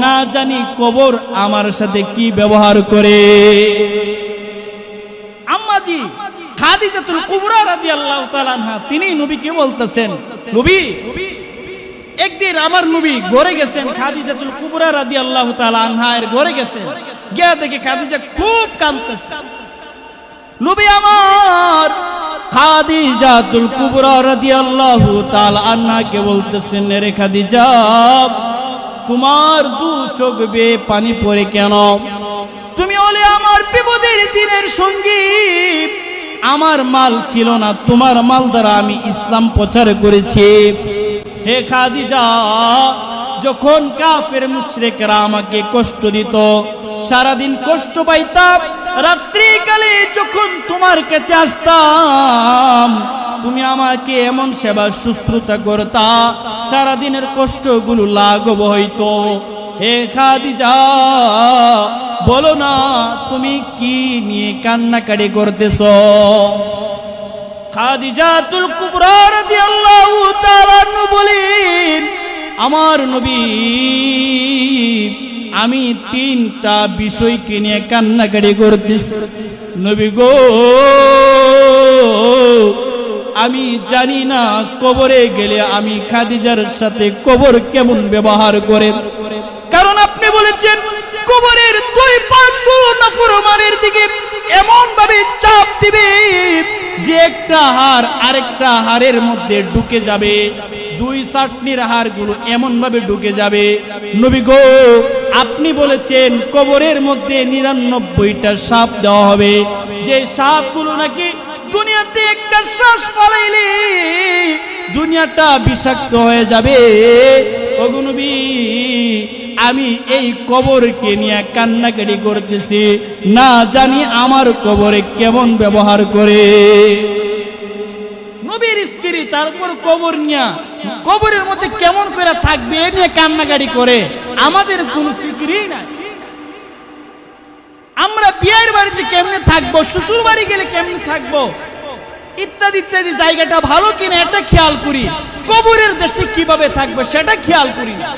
না জানি কবর আমার সাথে কি ব্যবহার করে। আম্মাজি খাদিজাতুল কুবরা রাদিয়াল্লাহু তাআলা আনহা তিনি নবীকে বলতেছেন, নবী, একদিন আমার নবী ঘরে গেছেন, খাদিজাতুল কুবরা রাদিয়াল্লাহু তাআলা আনহা এর ঘরে গেছেন, গিয়ে দেখে খাদিজা খুব কাঁদতেছে। নবী আমার খাদিজাতুল কুবরা রাদিয়াল্লাহু তাআলা আনহাকে বলতেছেন, রে খাদিজা, তোমার দু চোখ বেয়ে পানি পড়ে কেন? তুমি হলে আমার বিপদের দিনের সঙ্গী। আমার মাল ছিল না, তোমার মাল দ্বারা আমি ইসলাম প্রচার করেছি। হে খাদিজা, যখন কাফের মুশরিকরা আমাকে কষ্ট দিত, সারাদিন কষ্ট পাইতাম, রাত্রিকালে যখন তোমার কাছে আসতাম তুমি আমাকে এমন সেবা শুশ্রূষা করতা, সারাদিনের কষ্টগুলো লাঘব হইতো। হে খাদিজা, বলো না তুমি কি নিয়ে কান্নাকাটি করতেছ? খাদিজাতুল কুবরা রাদিয়াল্লাহু তাআলা আনহা বলেন, আমার নবী, আমি তিনটা বিষয়কে নিয়ে কান্নাকাটি করতেছি। নবী গো, আমি জানি না কবরে গেলে আমি খাদিজার সাথে কবর কেমন ব্যবহার করে। কারণ আপনি বলেছেন কবরের দুই পাশগুলো নাফরমানের দিকে এমন ভাবে চাপ দিবে যে একটা হাড় আরেকটা হাড়ের মধ্যে ঢুকে যাবে, দুই চাটনির হাড়গুলো এমন ভাবে ঢুকে যাবে। নবী গো, আপনি বলেছেন কবরের মধ্যে 99টা সাপ দেওয়া হবে, যে সাপগুলো নাকি দুনিয়াতে একটা শ্বাস ফলাইলে দুনিয়াটা বিষাক্ত হয়ে যাবে। ওগো নবী, আমি এই কবরকে নিয়ে কান্নাকাটি করতেছি, না জানি আমার কবরে কেমন ব্যবহার করে। নবীর স্ত্রী তারপর কবর নিয়ে কবরের মধ্যে কেমন করে থাকবে এ নিয়ে কান্নাকাটি করে, আমাদের কোনো ফিকিরই নাই। আমরা বিয়ের বাড়িতে কেমনে থাকবো, শ্বশুর বাড়ি গেলে কেমনে থাকবো, ইত্যাদি ইত্যাদি, জায়গাটা ভালো কিনা এটা খেয়াল করি, কবরের দেশে কিভাবে থাকবো সেটা খেয়াল করি না।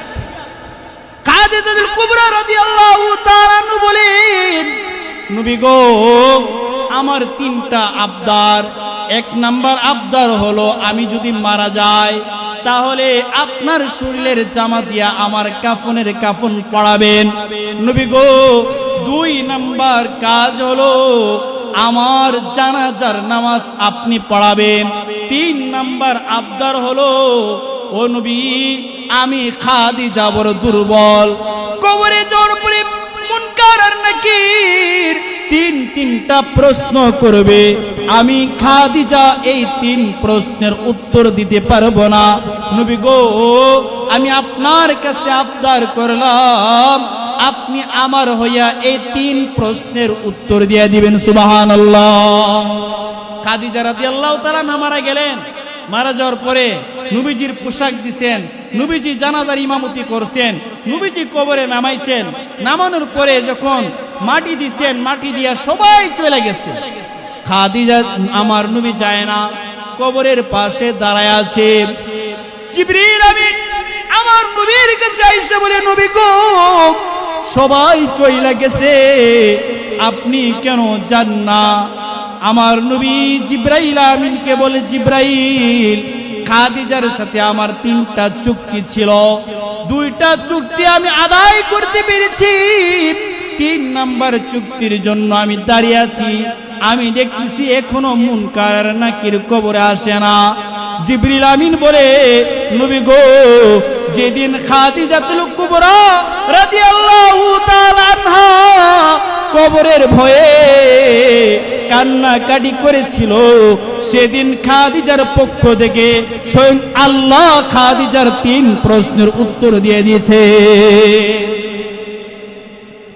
খাদিজাতুল কুবরা রাদিয়াল্লাহু তাআলা আনহা বলেন, নবী গো, আমার তিনটা আবদার। এক নাম্বার আবদার হলো, আমি যদি মারা যাই তাহলে আপনার শরীরের জামা দিয়া আমার কাফনের কাফন পরাবেন। নবী গো, দুই নাম্বার কাজ হলো আমার জানাজার নামাজ আপনি পড়াবেন। তিন নাম্বার আবদার হলো, ও নবী, আমি খাদিজা বড় দুর্বল, কবরে যাওয়ার পরে মুনকার আর নাকির তিনটা প্রশ্ন করবে, আমি খাদিজা এই তিন প্রশ্নের উত্তর দিতে পারবো না। নবী গো, আমি আপনার কাছে আবদার করলাম, আপনি আমার হইয়া এই তিন প্রশ্নের উত্তর দিয়ে দিবেন। সুবহানাল্লাহ। খাদিজা রাদিয়াল্লাহু তাআলা মারা গেলেন। মারা যাওয়ার পরে নবীজির পোশাক দিছেন, নবীজি জানাজার ইমামতি করছেন, নবীজি কবরে নামাইছেন। নামানোর পরে যখন মাটি দিছেন, মাটি দিয়া সবাই চলে গেছে। খাদিজা আমার নবী যায় না, কবরের পাশে দাঁড়ায় আছে। জিবরিল আমিন আমার নবীর কাছে আইসা বলে, নবী গো, সবাই চইলা গেছে, আপনি কেন যান না? আমার নবী জিব্রাইল আমিনকে বলে, জিব্রাইল, খাদিজার সাথে আমার 3টা চুক্তি ছিল, 2টা চুক্তি আমি আদায় করতে পেরেছি, 3 নাম্বার চুক্তির জন্য আমি দাঁড়িয়ে আছি। আমি দেখতেছি এখনো মুনকার নাকির কবরে আসে না। জিবরিল আমিন বলে, নবী গো, যেদিন খাদিজাতুল কুবরা রাদিয়াল্লাহু তাআলা আনহা কবরের ভয়ে কান্নাকাটি করেছিল, সেদিন খাদিজার পক্ষ থেকে স্বয়ং আল্লাহ খাদিজার 3 প্রশ্নের উত্তর দিয়ে দিয়েছে।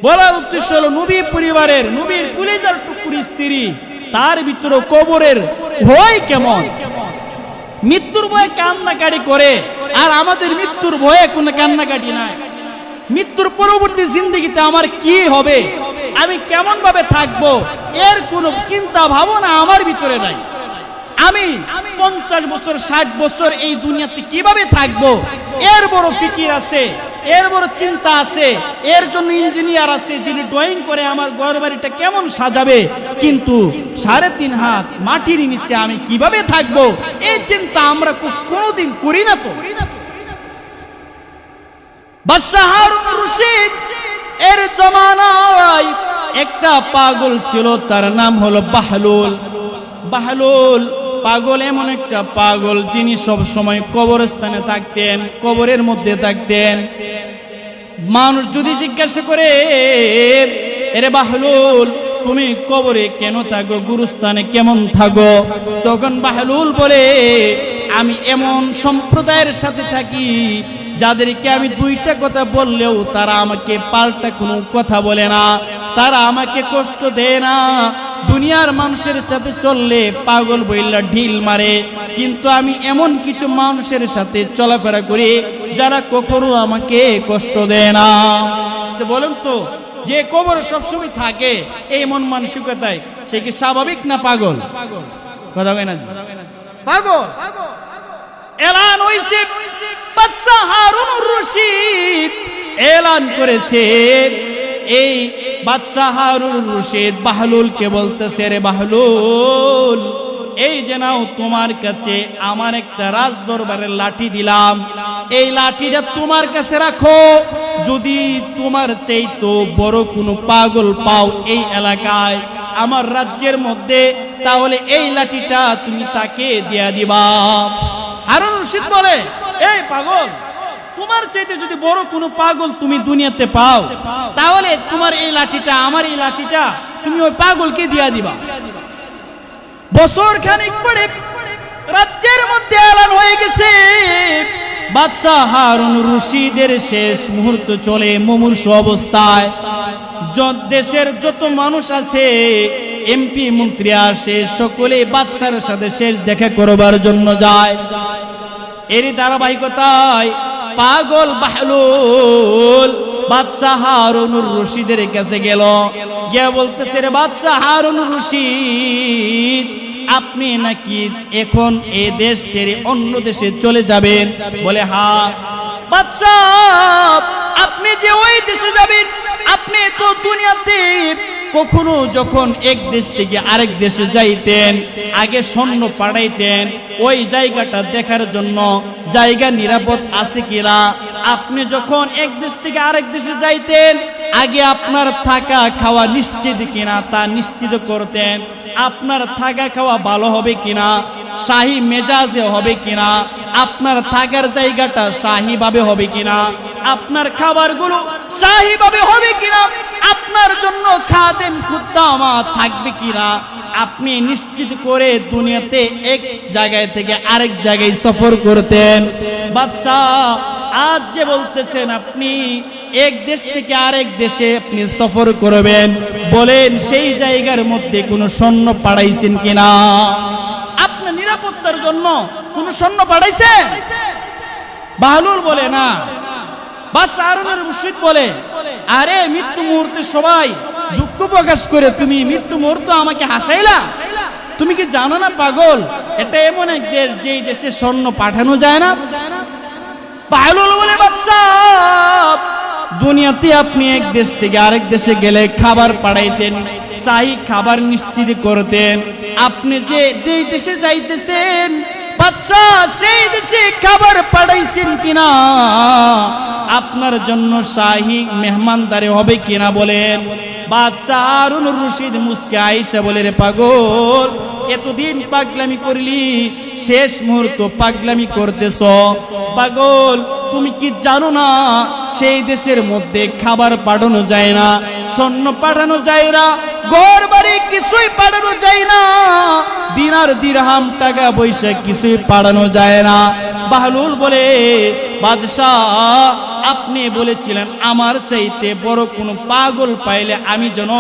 বলার উদ্দেশ্য হলো, নবী পরিবারের, নবীর কুলিজার টুকুর স্ত্রী, তার ভিতরে কবরের ভয় কেমন, মৃত্যুর ভয়ে কান্নাকাটি করে, আর আমাদের মৃত্যুর ভয়ে কোনো কান্নাকাটি নাই। মৃত্যুর পরবর্তী জিন্দেগিতে আমার কি হবে, আমি কেমন ভাবে থাকবো, এর কোনো চিন্তা ভাবনা আমার ভিতরে নাই। আমি 50 বছর 60 বছর এই দুনিয়াতে কিভাবে থাকবো, এর বড় ফিকির আছে, এর বড় চিন্তা আছে। এর জন্য ইঞ্জিনিয়ার আছে যিনি ড্রয়িং করে আমার ঘর বাড়িটা কেমন সাজাবে, কিন্তু 3.5 হাত মাটির নিচে আমি কিভাবে থাকবো, এই চিন্তা আমরা কোনোদিন করি না। তো বাদশাহ হারুন রশিদ এর জমানায় একটা পাগল ছিল, তার নাম হলো বাহলুল। বাহলুল পাগল এমন একটা পাগল যিনি সব সময় কবরস্থানে থাকতেন, কবরের মধ্যে থাকতেন। মানুষ যদি জিজ্ঞাসা করে, এরে বাহলুল, তুমি কবরে কেন থাকো, গুরুস্থানে কেমন থাকো, তখন বাহলুল বলে, আমি এমন সম্প্রদায়ের সাথে থাকি যাদেরকে আমি 2টা কথা বললেও তারা আমাকে পাল্টা কোনো কথা বলে না, তারা আমাকে কষ্ট দেয় না। দুনিয়ার মানুষের সাথে চললে পাগল বইলা ঢিল মারে, কিন্তু আমি এমন কিছু মানুষের সাথে চলাফেরা করি যারা কখনো আমাকে কষ্ট দেয় না। বলুন তো, যে কবর সবসময় থাকে এই মন মানসিকতায়, সে কি স্বাভাবিক না পাগল? কথা হয় না, পাগল। এলান হইছে, বাদশাহ হারুন রশিদ এলান করেছে। এই বাদশাহ হারুন রশিদ বাহলুলকে বলতেছে, রে বাহলুল, এই যে নাও, তোমার কাছে আমার একটা রাজ দরবারের লাঠি দিলাম, এই লাঠিটা তোমার কাছে রাখো। যদি তোমার চাইতো বড় কোনো পাগল পাও এই এলাকায়, আমার রাজ্যের মধ্যে, তাহলে এই লাঠিটা তুমি তাকে দিয়া দিবা। হারুন রশিদ বলে, এই পাগল, তোমার চাইতে যদি বড় কোনো পাগল তুমি দুনিয়াতে পাও, তাহলে তোমার এই লাঠিটা, আমার এই লাঠিটা তুমি ওই পাগলকে দিয়া দিবা। বছর খানিক পরে রাজ্যের মধ্যে এলান হয়ে গেছে, বাদশাহ হারুন রশিদের শেষ মুহূর্ত চলে মুমূর্ষু অবস্থায়। দেশের যত মানুষ আছে, এমপি মন্ত্রী আসে, সকলে বাদশার সাথে শেষ দেখা করবার জন্য যায়। এরই ধারাবাহিকতায় পাগল বাহলুল বাদশাহ হারুন রশিদের কাছে গেল, গিয়ে বলতেছে, রে বাদশাহ হারুন রশিদ, আপনি নাকি এখন এই দেশ ছেড়ে অন্য দেশে চলে যাবেন? বলে, হ্যাঁ। বাদশাহ, আপনি যে ওই দেশে যাবেন, আপনি তো দুনিয়াতে কখনো যখন এক দেশ থেকে আরেক দেশে যাইতেন, আগে সৈন্য পাঠাইতেন ওই জায়গাটা দেখার জন্য, জায়গা নিরাপদ আছে কিনা। আপনি যখন এক দেশ থেকে আরেক দেশে যাইতেন, আগে আপনার থাকা খাওয়া নিশ্চিত কিনা তা নিশ্চিত করতেন। আপনার থাকা খাওয়া ভালো হবে কিনা, শাহী মেজাজে হবে কিনা, আপনার থাকার জায়গাটা শাহী ভাবে হবে কিনা, আপনার খাবারগুলো শাহী ভাবে হবে কিনা, আপনার জন্য খাদেম খুদ্দামা থাকবে কিনা, আপনি নিশ্চিত করে দুনিয়াতে এক জায়গায় থেকে আরেক জায়গায় সফর করতেন। বাদশাহ, আজ যে বলতেছেন আপনি এক দেশ থেকে আরেক দেশে আপনি সফর করবেন, বলেন সেই জায়গার মধ্যে কোনো সৈন্য পাঠাইছেন কিনা? আপনার নিরাপত্তার জন্য কোনো সৈন্য পাঠাইছেন? বাহলুল বলে, না। বাদশাহ হারুন রশিদ বলে, আরে মৃত্যু মুহূর্তে সবাই দুঃখ প্রকাশ করে, তুমি মৃত্যু মুহূর্তে আমাকে হাসাইলা? তুমি কি জানো না পাগল, এটা এমন এক দেশ যেই দেশে সৈন্য পাঠানো যায় না। বাহলুল বলে বাদশা, দুনিয়াতে আপনি এক দেশ থেকে আরেক দেশে গেলে খাবার পাঠাইতেন, শাহী খাবার নিশ্চিত করতেন। আপনি যে দেশে যাইতেছেন বাদশা, সেই দেশে খাবার পাঠাইছেন কিনা, আপনার জন্য শাহী মেহমানদারি হবে কিনা বলেন। বাদশা হারুনুর রশিদ মুস্কে আয়েশা বলে, রে পাগল, এতদিন পাগলামি করলি, শেষ মুহূর্ত পাগলামি করতেছ। পাগল, তুমি কি জানো না সেই দেশের মধ্যে খাবার পাঠানো যায় না, স্বর্ণ পাঠানো যায় না, ঘর বাড়ি কিছুই পাঠানো যায় না, দিনার দিরহাম টাকা পয়সা কিছুই পাঠানো যায় না। বাহলুল বলে, বাদশাহ, আপনি বলেছিলেন আমার চাইতে বড় কোনো পাগল পাইলে আমি যেন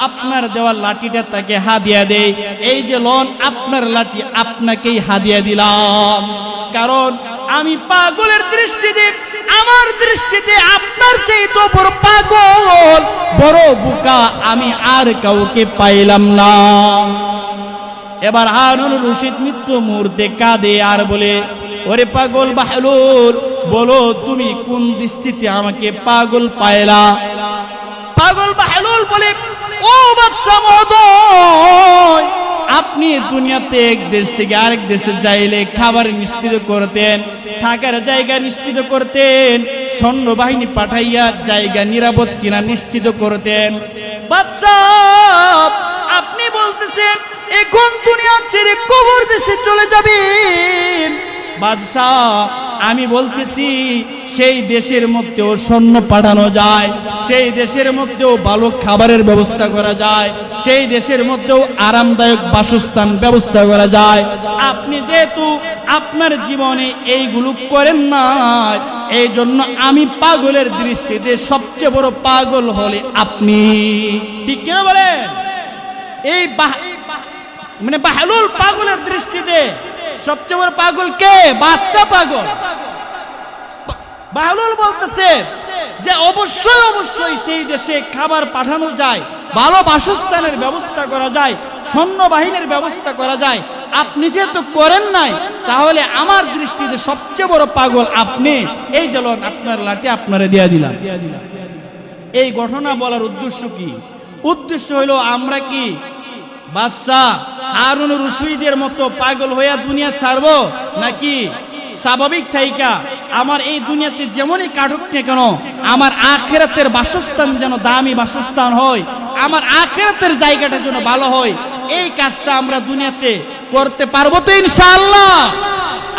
আপনার দেওয়া লাঠিটা তাকে হাদিয়া দেই। এই যে লন আপনার লাঠি, আপনাকেই হাদিয়া দিলাম। কারণ আমি পাগলের দৃষ্টিতে, আমার দৃষ্টিতে আপনার চাইতে বড় পাগল, বড় বোকা আমি আর কাউকে পাইলাম না। এবার হারুনুর রশিদ মৃত্যু মুহূর্তে কাঁদে আর বলে, ওরে পাগল বাহলুল, বলো তুমি কোন দৃষ্টিতে আমাকে পাগল পাইলা? পাগল বাহলুল বলে, ও বাদশা মহোদয়, আপনি দুনিয়াতে এক দেশ থেকে আরেক দেশে যাইলে খাবার নিশ্চিত করতেন, থাকার জায়গা নিশ্চিত করতেন, সৈন্যবাহিনী পাঠাইয়া জায়গা নিরাপদ কিনা নিশ্চিত করতেন। বাদশা, আপনি বলতেছেন এখন দুনিয়া ছেড়ে কবর দেশে চলে যাবেন। বাদশাহ, আমি বলতেছি সেই দেশের মধ্যেও সৈন্য পাঠানো যায়, সেই দেশের মধ্যেও ভালো খাবারের ব্যবস্থা করা যায়, সেই দেশের মধ্যেও আরামদায়ক বাসস্থান ব্যবস্থা করা যায়। আপনি যেহেতু আপনার জীবনে এইগুলো করেন না, এই জন্য আমি পাগলের দৃষ্টিতে সবচেয়ে বড় পাগল হলে আপনি। ঠিক কিনা বলেন? এই মানে বাহলুল পাগলের দৃষ্টিতে সবচেয়ে বড় পাগল কে? বাদশা পাগল। বাহলুল বলতেছে যে অবশ্যই অবশ্যই সেই দেশে খাবার পাঠানো যায়, ভালো বাসস্থানের ব্যবস্থা করা যায়, সৈন্যবাহিনীর ব্যবস্থা করা যায়। আপনি যেহেতু করেন নাই, তাহলে আমার দৃষ্টিতে সবচেয়ে বড় পাগল আপনি। এই যে আপনার লাঠি আপনারে দিয়া দিলাম। এই ঘটনা বলার উদ্দেশ্য কি? উদ্দেশ্য হলো আমরা কি বাদশা হারুনুর রশিদের মতো পাগল হইয়া দুনিয়া ছাড়বো, নাকি স্বাভাবিক থাইকা আমার এই দুনিয়াতে যেমনই কাটুক না কেন আমার আখিরাতের বাসস্থান যেন দামি বাসস্থান হয়, আমার আখিরাতের জায়গাটা যেন ভালো হয়, এই কাজটা আমরা দুনিয়াতে করতে পারবো তো ইনশাআল্লাহ?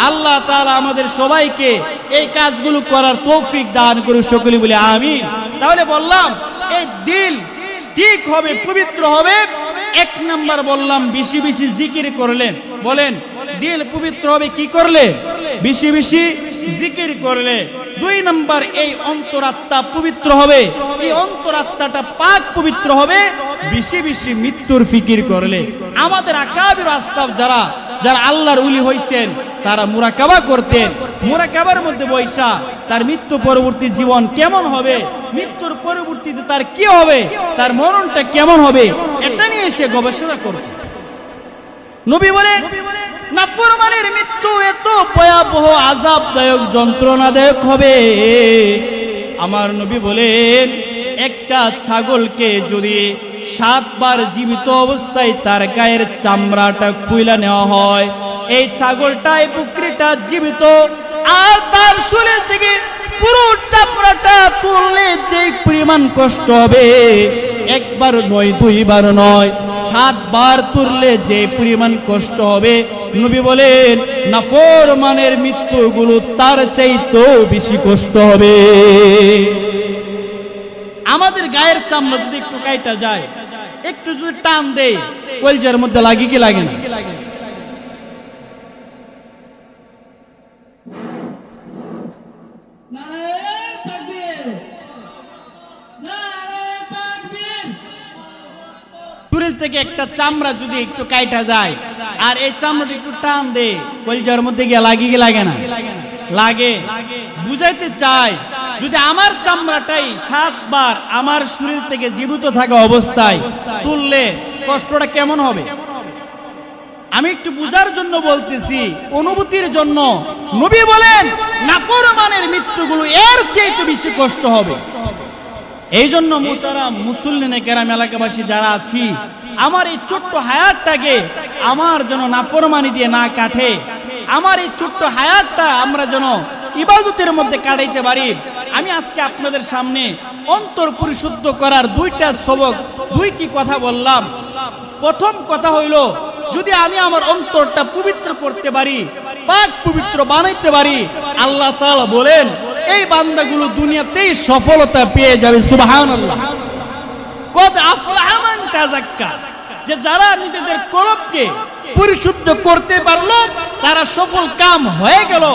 আল্লাহ তাআলা আমাদের সবাইকে এই কাজগুলো করার তৌফিক দান করুন, সকলে বলে আমিন। তাহলে বললাম এই দিল ঠিক হবে, পবিত্র হবে। এক নাম্বার বললাম বেশি বেশি জিকির করলেন। বলেন, দিল পবিত্র হবে কি করলে? বেশি বেশি জিকির করলে। দুই নাম্বার, এই অন্তরাত্মা পবিত্র হবে, এই অন্তরাত্মাটা পাক পবিত্র হবে বেশি বেশি মৃত্যুর ফিকির করলে। আমাদের আকাবির আস্তাব যারা যারা আল্লাহর ওলি হইছেন, তারা মুরাকাবা করতেন। মুরাকাবার মধ্যে বৈশা তার মৃত্যু পরবর্তী জীবন কেমন হবে, মৃত্যুর পরবর্তীতে তার কি হবে, তার মরণটা কেমন হবে, এটা নিয়ে সে গবেষণা করছে। নবী বলেন, নাফরমানের মৃত্যু এত ভয়াবহ, আযাবদায়ক, যন্ত্রণাদায়ক হবে। আমার নবী বলেন, একটা ছাগলকে যদি 7 বার জীবিত অবস্থায় তার গায়ের চামড়াটা খুইলা নেওয়া হয়, এই ছাগলটাই বকরিটা জীবিত, আর তার শরীর থেকে পুরো চামড়াটা তুললে যে পরিমাণ কষ্ট হবে, একবার নয়, 2 বার নয়, 7 বার তুললে যে পরিমাণ কষ্ট হবে, নবী বলেন নাফরমানের মৃত্যুগুলো তার চাইতেও বেশি কষ্ট হবে। আমাদের গায়ের চামড়া যদি একটু কাইটা যায়, একটু যদি টান দেয়, কলজার মধ্যে লাগে কি লাগে না? শরীর থেকে একটা চামড়া যদি একটু কাইটা যায়, আর এই চামড়াটা একটু টান দেয়, কলজার মধ্যে গিয়ে লাগে কি লাগে না? লাগে। বুঝাইতে চাই, যদি আমার চামড়াটাই 7 বার আমার শরীর থেকে জীবিত থাকা অবস্থায় তুললে কষ্টটা কেমন হবে? আমি একটু বুঝার জন্য বলতেছি, অনুভূতির জন্য। নবী বলেন নাফরমানের মৃত্যুগুলো এর চেয়ে বেশি কষ্ট হবে। এই জন্য মুহতারাম মুসল্লিনে কেরাম এলাকাবাসী যারা আছি, আমার এই ছোট্ট হায়াতটাকে আমার যেন নাফরমানি দিয়ে না কাটে, আমার এই ছোট্ট হায়াতটা আমরা যেন ইবাদতের মধ্যে কাটাইতে পারি। আমি আজকে আপনাদের সামনে অন্তর পরিশুদ্ধ করার দুইটি কথা বললাম। প্রথম কথা হইল, যদি আমি আমার অন্তরটা পবিত্র করতে পারি, পাক পবিত্র বানাইতে পারি, আল্লাহ তাআলা বলেন এই বান্দাগুলো দুনিয়াতেই সফলতা পেয়ে যাবে। সুবহানাল্লাহ। কদ আফলাহা মান তাযাক্কা, যে যারা নিজেদের কলবকে পরিশুদ্ধ করতে পারলো তারা সফল কাম হয়ে গেল।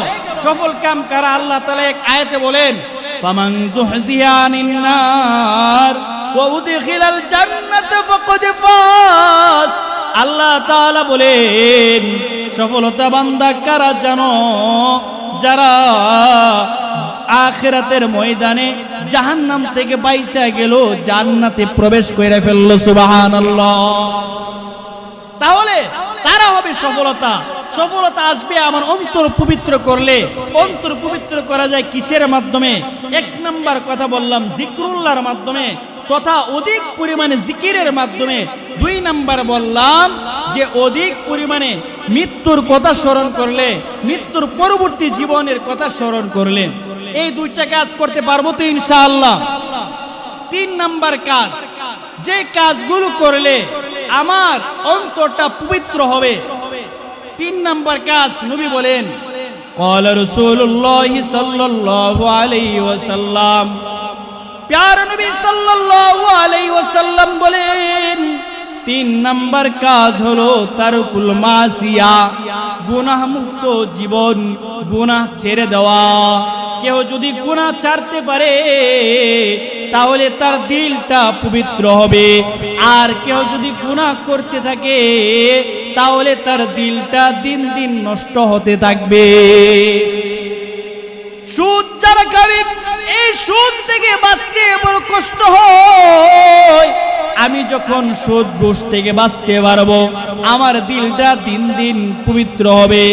সফল কাম কারা? আল্লাহ তাআলা এক আয়াতে বলেন ফামান যুহজিহা আনিন নার ওয়া উদখিলাল জান্নাতা ফাকাদ ফাজ। আল্লাহ তাআলা বলেন সফলতা বান্দা কারা জানো? যারা আখিরাতের ময়দানে জাহান্নাম থেকে বাইচা গেল, জান্নাতে প্রবেশ করে ফেললো। সুবহানাল্লাহ। তাহলে তারা হবে সফলতা। সফলতা আসবে আমার অন্তর পবিত্র করলে। অন্তর পবিত্র করা যায় কিসের মাধ্যমে? এক নাম্বার কথা বললাম জিক্রুল্লাহর মাধ্যমে তথা অধিক পরিমাণে জিকিরের মাধ্যমে। দুই নাম্বার বললাম যে অধিক পরিমাণে মৃত্যুর কথা স্মরণ করলে, মৃত্যুর পরবর্তী জীবনের কথা স্মরণ করলে। এই দুইটা কাজ করতে পারবো তো ইনশাআল্লাহ। তিন নাম্বার কাজ, যে কাজগুলো করলে আমার অন্তরটা পবিত্র হবে। তিন নাম্বার কাজ নবী বলেন ক্বালা রাসূলুল্লাহ সাল্লাল্লাহু আলাইহি ওয়াসাল্লাম, প্যারা নবী সাল্লাল্লাহু আলাইহি ওয়াসাল্লাম বলেন তিন নাম্বার কাজ হলো তারকুল মাসিয়া, গুনাহ মুক্ত জীবন, গুনাহ ছেড়ে দেওয়া। কেউ যদি গুনাহ ছাড়তে পারে তাহলে তার দিলটা পবিত্র হবে। আর কেউ যদি গুনাহ করতে থাকে তাহলে তার দিলটা দিন দিন নষ্ট হতে থাকবে। সুদ যারা খাবে, এই সুদ থেকে বাঁচতে বড় কষ্ট হয়। আমি যখন সুদ ঘুষ থেকে বাঁচতে পারবো, আমার দিলটা দিন দিন পবিত্র হবে।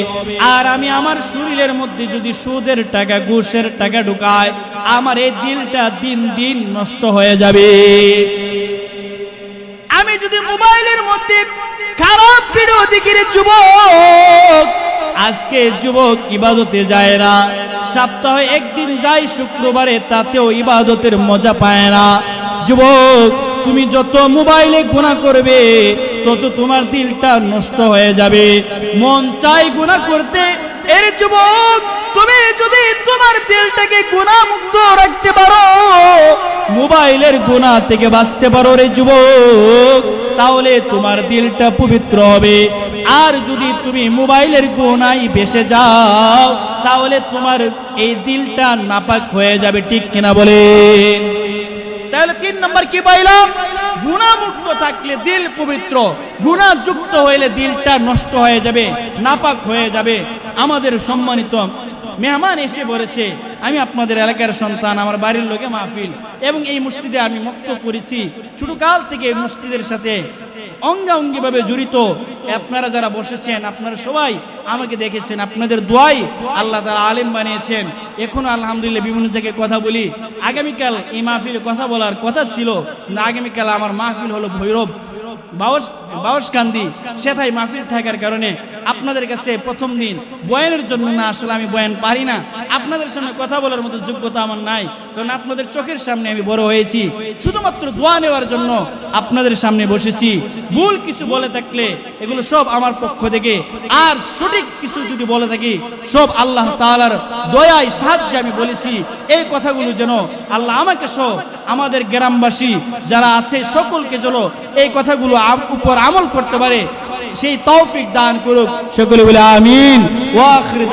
আর আমি আমার শরীরের মধ্যে যদি সুদের টাকা, ঘুষের টাকা ঢুকায়, আমার এই দিলটা দিন দিন নষ্ট হয়ে যাবে। আমি যদি মোবাইলের মধ্যে খারাপ ভিডিও দেখি, যুবক আজকে যুবক ইবাদতে যায় না, সপ্তাহে একদিন যায় শুক্রবারে, তাতেও ইবাদতের মজা পায় না। যুবক তুমি যত মোবাইলে গুনাহ করবে তত তোমার দিলটা নষ্ট হয়ে যাবে। মন চাই গুনাহ করতে। এর যুবক তুমি যদি তোমার দিলটাকে গুনাহ মুক্ত রাখতে পারো, মোবাইলের গুনাহ থেকে বাঁচতে পারো রে যুবক, তাহলে তোমার দিলটা পবিত্র হবে। আর যদি তুমি মোবাইলের গুনায় ভেসে যাও তাহলে তোমার এই দিলটা নাপাক হয়ে যাবে। ঠিক কিনা বলেন? তাহলে তিন নাম্বার কি পাইলাম? গুনাহ মুক্ত থাকলে দিল পবিত্র, গুনাহ যুক্ত হইলে দিলটা নষ্ট হয়ে যাবে, নাপাক হয়ে যাবে। আমাদের সম্মানিত মেহমান এসে বলেছে আমি আপনাদের এলাকার সন্তান, আমার বাড়ির লোকে মাহফিল, এবং এই মসজিদে আমি মুক্ত করেছি। ছোটকাল থেকে এই মসজিদের সাথে অঙ্গাঙ্গি ভাবে জড়িত। আপনারা যারা বসেছেন আপনারা সবাই আমাকে দেখেছেন, আপনাদের দোয়াই আল্লাহ তাআলা আলেম বানিয়েছেন। এখনো আলহামদুলিল্লাহ বিভিন্ন জায়গায় কথা বলি। আগামীকাল এই মাহফিলে কথা বলার কথা ছিল না, আগামীকাল আমার মাহফিল হলো ভৈরব বাউসকান্দি, সেথায় মাহফিল থাকার কারণে আপনাদের কাছে প্রথম দিন বয়ানের জন্য না, আসলে আমি বয়ান পারি না, আপনাদের সামনে কথা বলার মতো যোগ্যতা আমার নাই, কারণ আপনাদের চোখের সামনে আমি বড় হয়েছি। শুধুমাত্র দোয়া নেওয়ার জন্য আপনাদের সামনে বসেছি। ভুল কিছু বলে থাকলে এগুলো সব আমার পক্ষ থেকে, আর সঠিক কিছু যদি বলে থাকি সব আল্লাহ তাআলার দয়ায় সাহায্যে আমি বলেছি। এই কথাগুলো যেন আল্লাহ আমাকে সহ আমাদের গ্রামবাসী যারা আছে সকলকে যেন এই কথাগুলো উপর আমল করতে পারে সেই তৌফিক দান করুক। সকলে বলে আমিন। ওয়া আখির